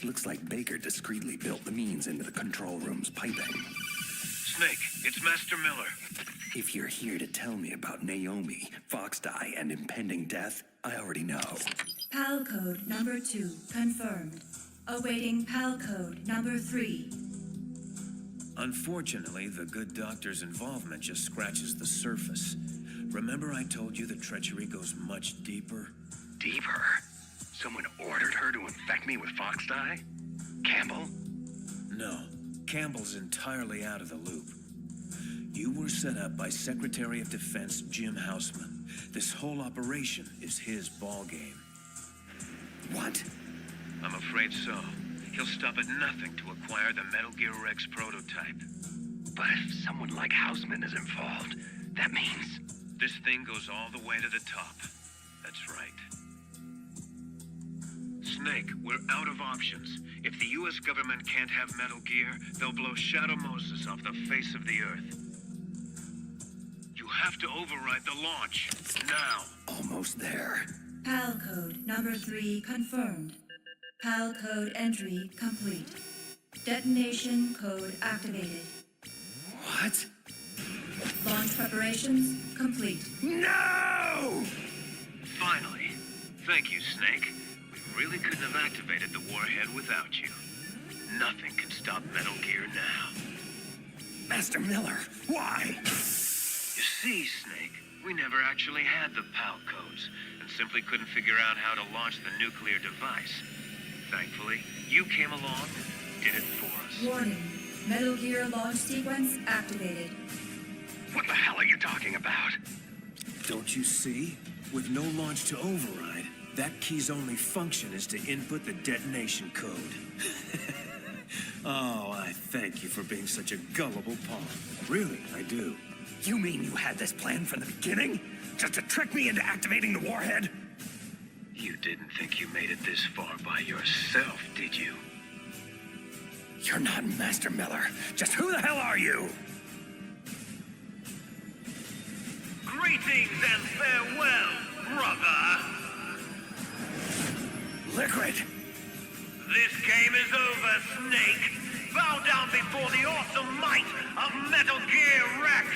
Looks like Baker discreetly built the means into the control room's piping. Snake, it's Master Miller. If you're here to tell me about Naomi, Fox Die, and impending death, I already know. PAL code number 2 confirmed. Awaiting PAL code number 3. Unfortunately, the good doctor's involvement just scratches the surface. Remember I told you the treachery goes much deeper? Deeper? Someone ordered her to infect me with Fox Die? Campbell? No. Campbell's entirely out of the loop. You were set up by Secretary of Defense Jim Houseman. This whole operation is his ballgame. What? I'm afraid so. He'll stop at nothing to acquire the Metal Gear Rex prototype. But if someone like Houseman is involved, that means... This thing goes all the way to the top. That's right. Snake, we're out of options. If the U.S. government can't have Metal Gear, they'll blow Shadow Moses off the face of the Earth. You have to override the launch. Now. Almost there. PAL code number 3 confirmed. PAL code entry complete. Detonation code activated. What? Launch preparations complete. No! Finally. Thank you, Snake. We really couldn't have activated the warhead without you. Nothing can stop Metal Gear now. Master Miller, why? You see, Snake, we never actually had the PAL codes, and simply couldn't figure out how to launch the nuclear device. Thankfully, you came along and did it for us. Warning. Metal Gear launch sequence activated. What the hell are you talking about? Don't you see? With no launch to override, that key's only function is to input the detonation code. Oh, I thank you for being such a gullible pawn. Really, I do. You mean you had this plan from the beginning? Just to trick me into activating the warhead? You didn't think you made it this far by yourself, did you? You're not Master Miller. Just who the hell are you? Greetings and farewell, brother. Liquid. This game is over, Snake. Bow down before the awesome might of Metal Gear Rex.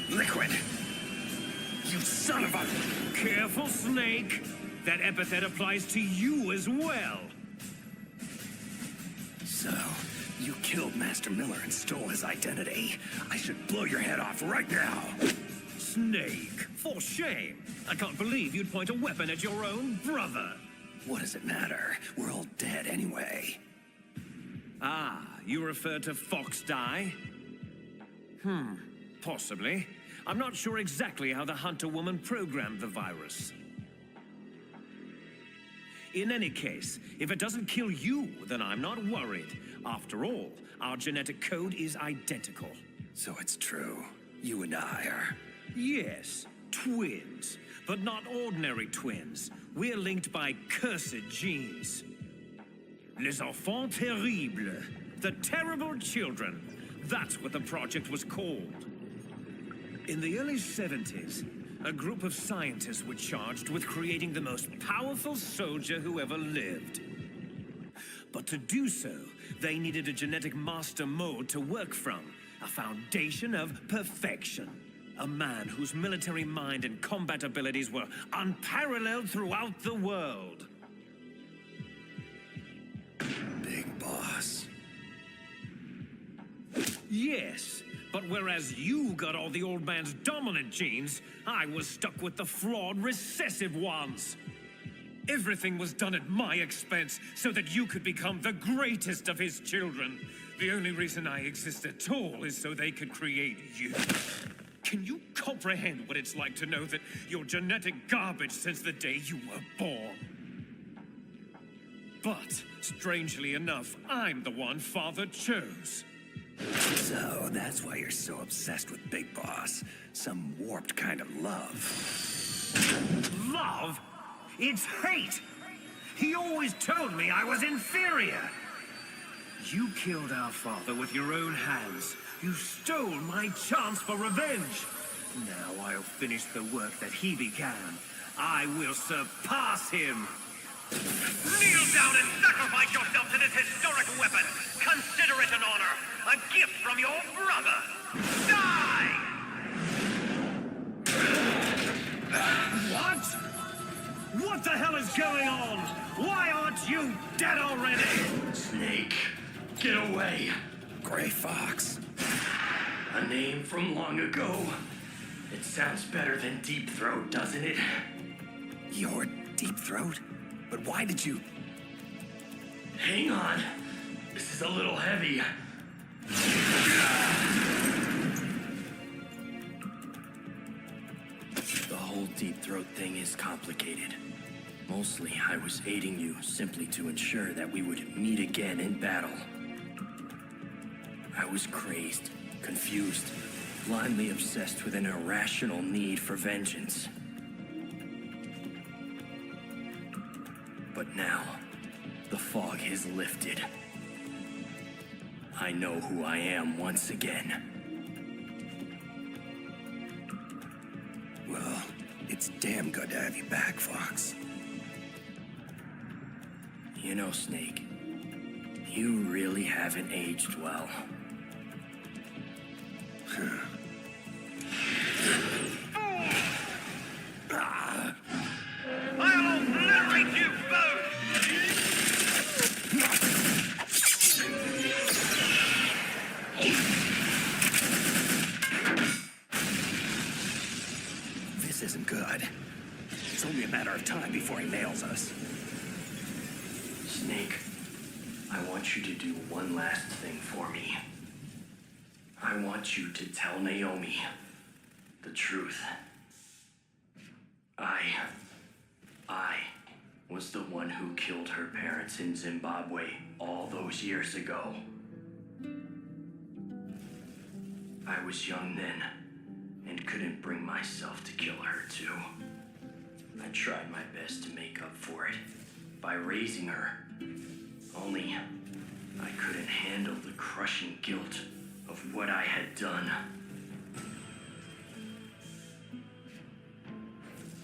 Liquid. You son of a... Careful, Snake. That epithet applies to you as well. So, you killed Master Miller and stole his identity. I should blow your head off right now. Snake, for shame. I can't believe you'd point a weapon at your own brother. What does it matter? We're all dead anyway. Ah, you refer to Fox Die? Possibly. I'm not sure exactly how the Hunter woman programmed the virus. In any case, if it doesn't kill you, then I'm not worried. After all, our genetic code is identical. So it's true. You and I are... Yes, twins. But not ordinary twins. We're linked by cursed genes. Les enfants terribles. The terrible children. That's what the project was called. In the early 70s, a group of scientists were charged with creating the most powerful soldier who ever lived. But to do so, they needed a genetic master mold to work from, a foundation of perfection. A man whose military mind and combat abilities were unparalleled throughout the world. Big boss. Yes, but whereas you got all the old man's dominant genes, I was stuck with the flawed recessive ones. Everything was done at my expense so that you could become the greatest of his children. The only reason I exist at all is so they could create you. Can you comprehend what it's like to know that you're genetic garbage since the day you were born? But, strangely enough, I'm the one Father chose. So, that's why you're so obsessed with Big Boss. Some warped kind of love. Love? It's hate! He always told me I was inferior! You killed our father with your own hands. You stole my chance for revenge. Now I'll finish the work that he began. I will surpass him. Kneel down and sacrifice yourself to this historic weapon. Consider it an honor. A gift from your brother. Die! What? What the hell is going on? Why aren't you dead already? Snake, get away. Gray Fox. A name from long ago. It sounds better than Deep Throat, doesn't it? You're Deep Throat? But why did you... Hang on. This is a little heavy. The whole deep throat thing is complicated. Mostly, I was aiding you simply to ensure that we would meet again in battle. I was crazed, confused, blindly obsessed with an irrational need for vengeance. But now, the fog has lifted. I know who I am once again. Well, it's damn good to have you back, Fox. You know, Snake, you really haven't aged well. I'll obliterate you both! This isn't good. It's only a matter of time before he nails us. Snake, I want you to do one last thing for me. I want you to tell Naomi the truth. I was the one who killed her parents in Zimbabwe all those years ago. I was young then and couldn't bring myself to kill her too. I tried my best to make up for it by raising her. Only I couldn't handle the crushing guilt of what I had done.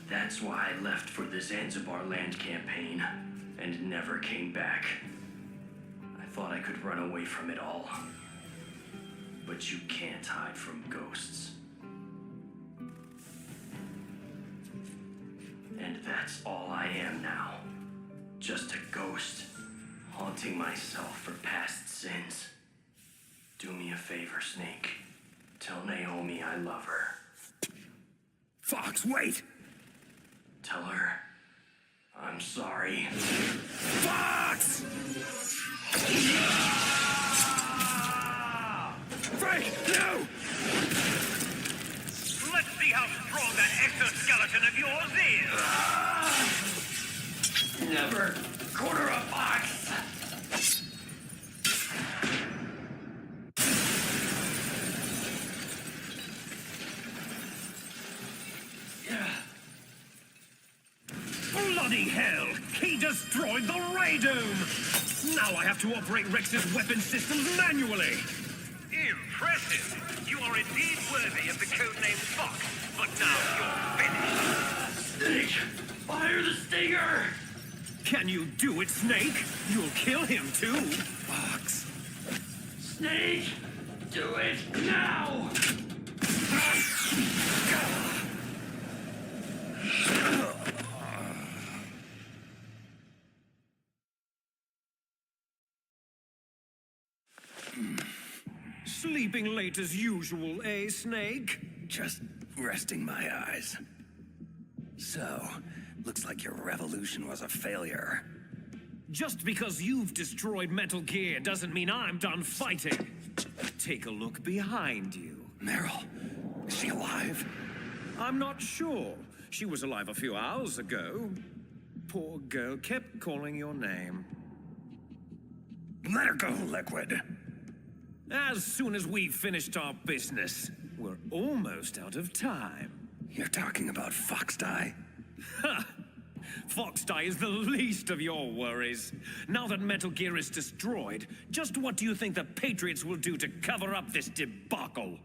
That's why I left for the Zanzibar land campaign and never came back. I thought I could run away from it all. But you can't hide from ghosts. And that's all I am now. Just a ghost, haunting myself for past sins. Do me a favor, Snake. Tell Naomi I love her. Fox, wait! Tell her I'm sorry. Fox! Frank, no! Let's see how strong that exoskeleton of yours is! Never corner a fox! Bloody hell! He destroyed the Ray Dome! Now I have to operate Rex's weapon systems manually! Impressive! You are indeed worthy of the codename Fox, but now you're finished! Snake, fire the stinger! Can you do it, Snake? You'll kill him too! Fox. Snake, do it now! Sleeping late as usual, eh, Snake? Just resting my eyes. So, looks like your revolution was a failure. Just because you've destroyed Metal Gear doesn't mean I'm done fighting. Take a look behind you. Meryl, is she alive? I'm not sure. She was alive a few hours ago. Poor girl kept calling your name. Let her go, Liquid. As soon as we've finished our business, we're almost out of time. You're talking about Fox Die? Ha! Fox Die is the least of your worries. Now that Metal Gear is destroyed, just what do you think the Patriots will do to cover up this debacle?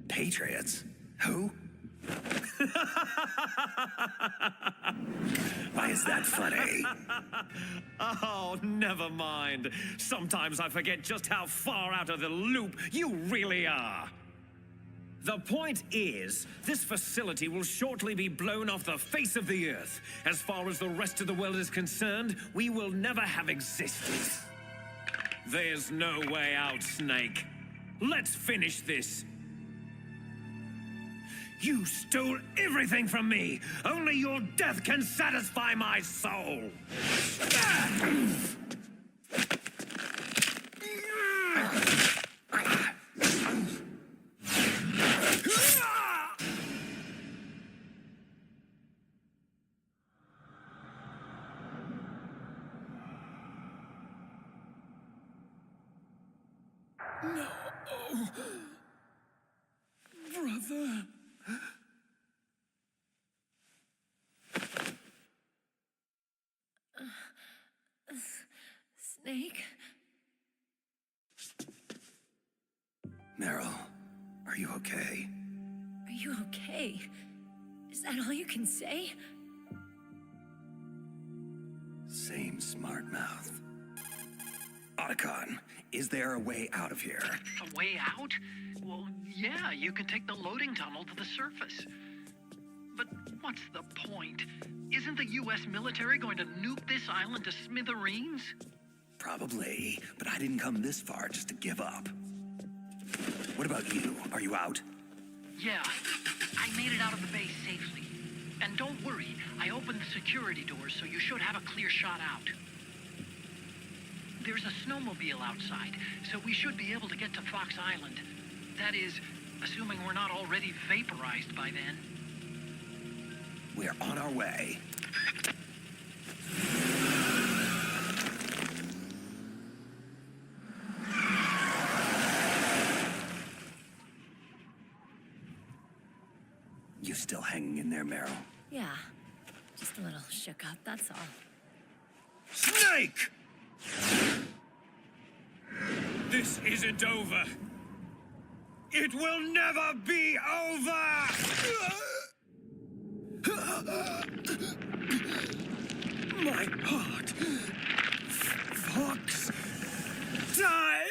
Patriots? Who? Why is that funny? Oh, never mind. Sometimes I forget just how far out of the loop you really are. The point is, this facility will shortly be blown off the face of the Earth. As far as the rest of the world is concerned, we will never have existed. There's no way out, Snake. Let's finish this. You stole everything from me! Only your death can satisfy my soul! Snake? Meryl, are you okay? Are you okay? Is that all you can say? Same smart mouth. Otacon, is there a way out of here? A way out? Well, yeah, you can take the loading tunnel to the surface. But what's the point? Isn't the U.S. military going to nuke this island to smithereens? Probably, but I didn't come this far just to give up. What about you? Are you out? Yeah, I made it out of the base safely. And don't worry, I opened the security doors, so you should have a clear shot out. There's a snowmobile outside, so we should be able to get to Fox Island. That is, assuming we're not already vaporized by then. We're on our way. You still hanging in there, Meryl? Yeah. Just a little shook up, that's all. Snake! This isn't over. It will never be over! My heart. Fox. Die!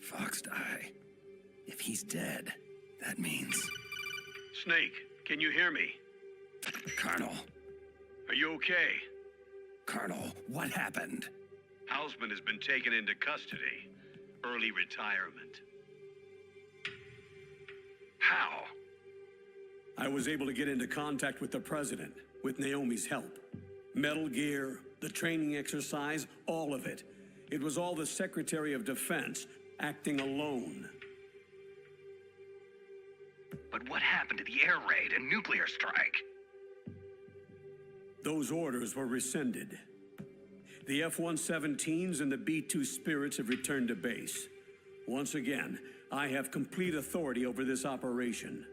Fox die. If he's dead, that means... Snake, can you hear me? Colonel. Are you okay? Colonel, what happened? Hausman has been taken into custody. Early retirement. How? I was able to get into contact with the president, with Naomi's help. Metal Gear, the training exercise, all of it. It was all the Secretary of Defense acting alone. But what happened to the air raid and nuclear strike? Those orders were rescinded. The F-117s and the B-2 Spirits have returned to base. Once again, I have complete authority over this operation.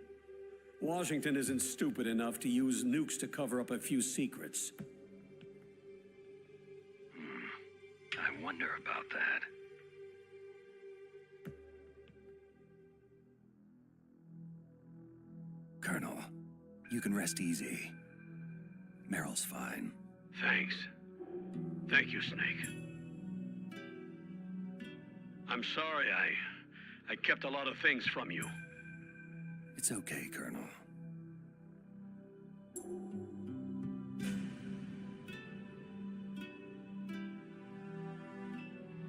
Washington isn't stupid enough to use nukes to cover up a few secrets. I wonder about that. Colonel, you can rest easy. Meryl's fine. Thanks. Thank you, Snake. I'm sorry I kept a lot of things from you. It's okay, Colonel.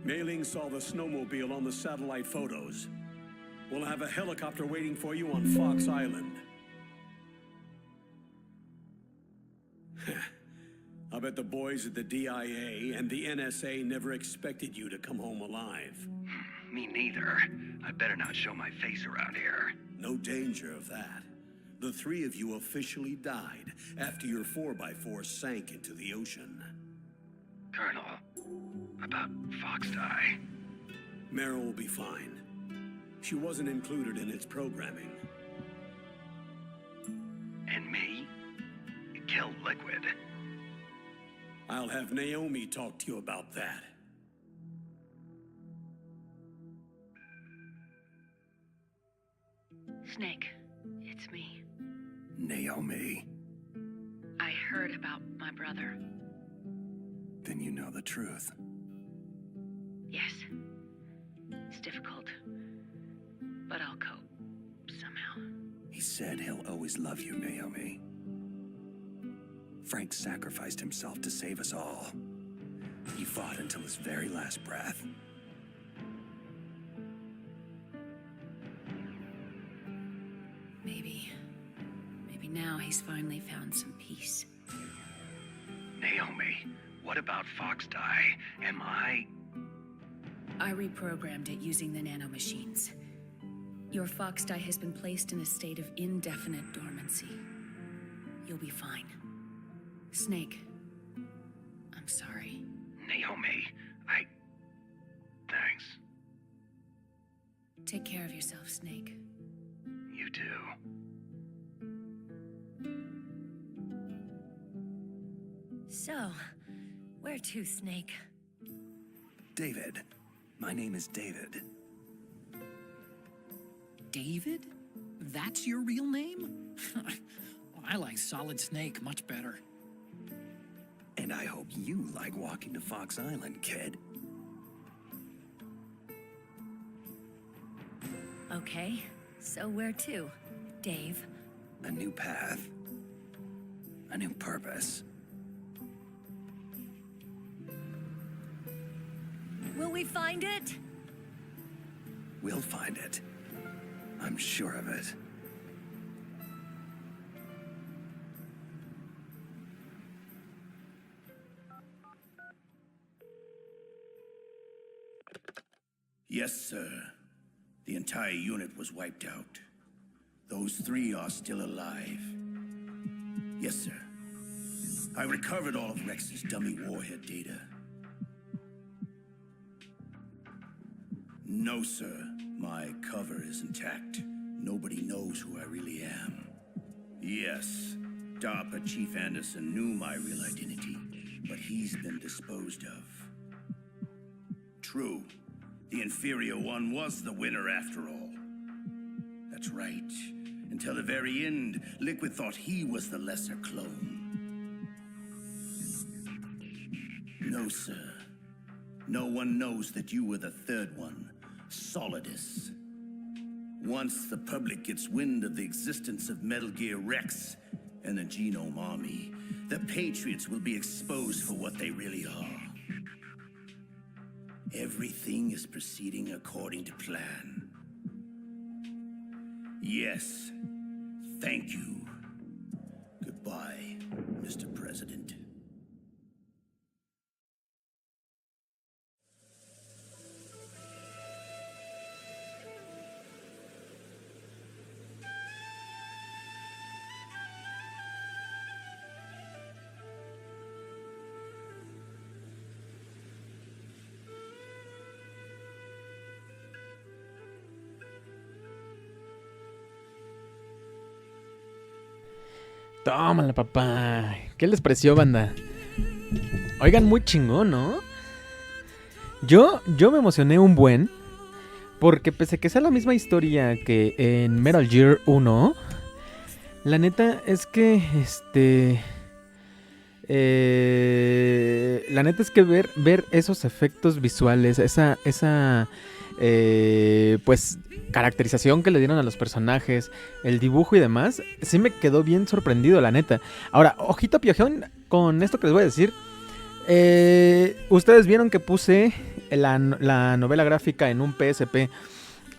Mei Ling saw the snowmobile on the satellite photos. We'll have a helicopter waiting for you on Fox Island. I bet the boys at the DIA and the NSA never expected you to come home alive. Me neither. I better not show my face around here. No danger of that. The three of you officially died after your 4x4 sank into the ocean. Colonel, about Fox die. Meryl will be fine. She wasn't included in its programming. And me? Killed Liquid. I'll have Naomi talk to you about that. Snake, it's me. Naomi. I heard about my brother. Then you know the truth. Yes. It's difficult. But I'll cope. Somehow. He said he'll always love you, Naomi. Frank sacrificed himself to save us all. He fought until his very last breath. Maybe now he's finally found some peace. Naomi, what about Fox die? Am I reprogrammed it using the nanomachines. Your Fox die has been placed in a state of indefinite dormancy. You'll be fine. Snake, I'm sorry. Naomi, Thanks. Take care of yourself, Snake. You do. So, where to, Snake? David. My name is David. David? That's your real name? I like Solid Snake much better. And I hope you like walking to Fox Island, kid. Okay, so where to, Dave? A new path. A new purpose. Will we find it? We'll find it. I'm sure of it. Yes, sir. The entire unit was wiped out. Those 3 are still alive. Yes, sir. I recovered all of Rex's dummy warhead data. No, sir. My cover is intact. Nobody knows who I really am. Yes, DARPA Chief Anderson knew my real identity, but he's been disposed of. True. The inferior one was the winner after all. That's right. Until the very end, Liquid thought he was the lesser clone. No, sir. No one knows that you were the third one, Solidus. Once the public gets wind of the existence of Metal Gear Rex and the Genome Army, the Patriots will be exposed for what they really are. Everything is proceeding according to plan. Yes. Thank you. Goodbye, Mr. President. Tómala, papá. ¿Qué les pareció, banda? Oigan, muy chingón, ¿no? Yo me emocioné un buen. Porque pese a que sea la misma historia que en Metal Gear 1, la neta es que la neta es que ver esos efectos visuales, esa pues caracterización que le dieron a los personajes, el dibujo y demás, sí me quedó bien sorprendido, la neta. Ahora, ojito piojón con esto que les voy a decir. Ustedes vieron que puse la novela gráfica en un PSP.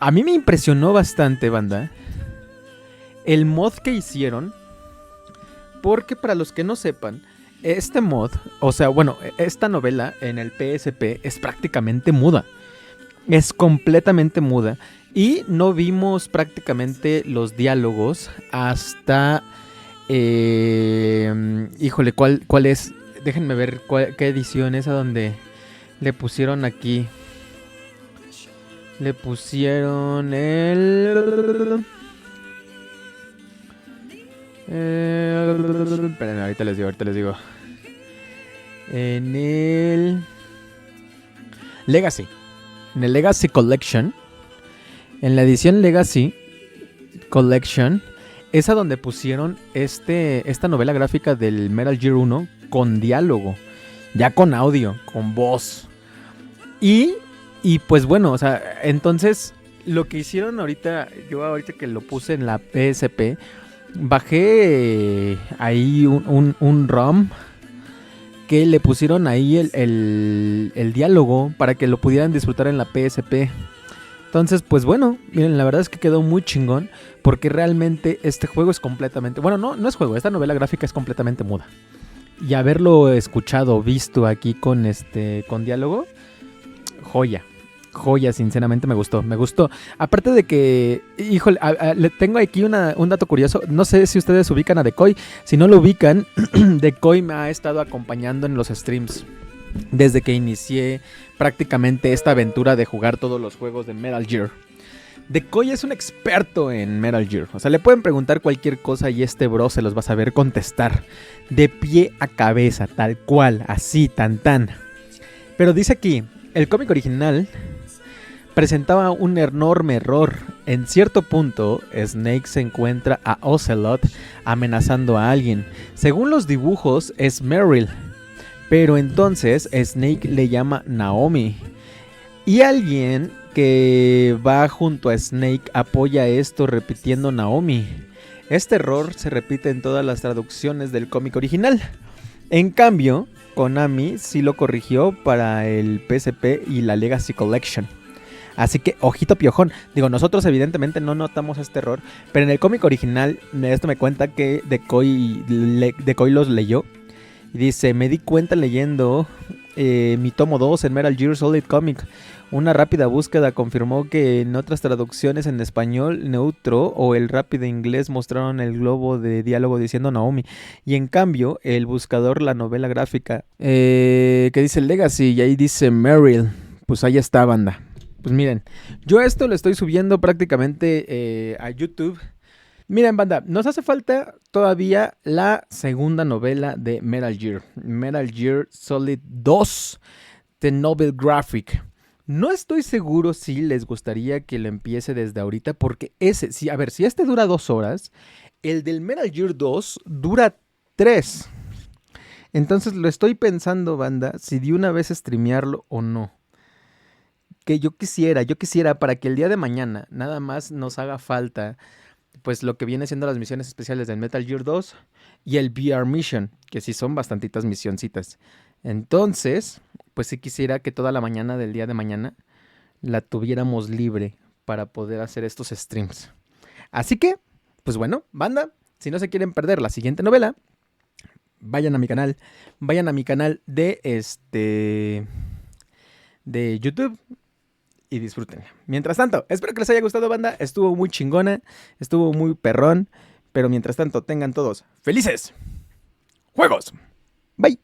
A mí me impresionó bastante, banda, el mod que hicieron. Porque para los que no sepan, este mod, o sea, bueno, esta novela en el PSP es prácticamente muda. Es completamente muda. Y no vimos prácticamente los diálogos hasta... híjole, ¿cuál es? Déjenme ver qué edición es a donde le pusieron aquí. Le pusieron el... espérenme, ahorita les digo. En el... Legacy. En el Legacy Collection. En la edición Legacy Collection es a donde pusieron esta novela gráfica del Metal Gear 1 con diálogo, ya con audio, con voz. Y pues bueno, o sea, entonces lo que hicieron ahorita, yo ahorita que lo puse en la PSP, bajé ahí un ROM que le pusieron ahí el diálogo para que lo pudieran disfrutar en la PSP. Entonces, pues bueno, miren, la verdad es que quedó muy chingón porque realmente este juego es completamente... Bueno, no es juego, esta novela gráfica es completamente muda. Y haberlo escuchado, visto aquí con diálogo, joya, sinceramente me gustó. Aparte de que, híjole, le tengo aquí un dato curioso. No sé si ustedes ubican a Decoy. Si no lo ubican, Decoy me ha estado acompañando en los streams desde que inicié prácticamente esta aventura de jugar todos los juegos de Metal Gear. Decoy es un experto en Metal Gear. O sea, le pueden preguntar cualquier cosa y este bro se los va a saber contestar. De pie a cabeza, tal cual, así, tan. Pero dice aquí, el cómic original presentaba un enorme error. En cierto punto, Snake se encuentra a Ocelot amenazando a alguien. Según los dibujos, es Meryl. Pero entonces Snake le llama Naomi. Y alguien que va junto a Snake apoya esto repitiendo Naomi. Este error se repite en todas las traducciones del cómic original. En cambio, Konami sí lo corrigió para el PSP y la Legacy Collection. Así que, ojito piojón. Digo, nosotros evidentemente no notamos este error, pero en el cómic original, esto me cuenta que Decoy los leyó. Y dice, me di cuenta leyendo mi tomo 2 en Metal Gear Solid Comic. Una rápida búsqueda confirmó que en otras traducciones en español neutro o el rápido inglés mostraron el globo de diálogo diciendo Naomi. Y en cambio, el buscador, la novela gráfica, que dice Legacy y ahí dice Meryl. Pues ahí está, banda. Pues miren, yo esto lo estoy subiendo prácticamente a YouTube. Miren, banda, nos hace falta todavía la segunda novela de Metal Gear Solid 2, The Novel Graphic. No estoy seguro si les gustaría que lo empiece desde ahorita, porque si este dura 2 horas, el del Metal Gear 2 dura 3. Entonces lo estoy pensando, banda, si de una vez streamearlo o no. Que yo quisiera para que el día de mañana nada más nos haga falta pues lo que viene siendo las misiones especiales del Metal Gear 2 y el VR Mission, que sí son bastantitas misioncitas. Entonces, pues sí quisiera que toda la mañana del día de mañana la tuviéramos libre para poder hacer estos streams. Así que, pues bueno, banda, si no se quieren perder la siguiente novela, vayan a mi canal de YouTube y disfrútenla. Mientras tanto, espero que les haya gustado, banda. Estuvo muy chingona, estuvo muy perrón, pero mientras tanto tengan todos felices juegos. Bye.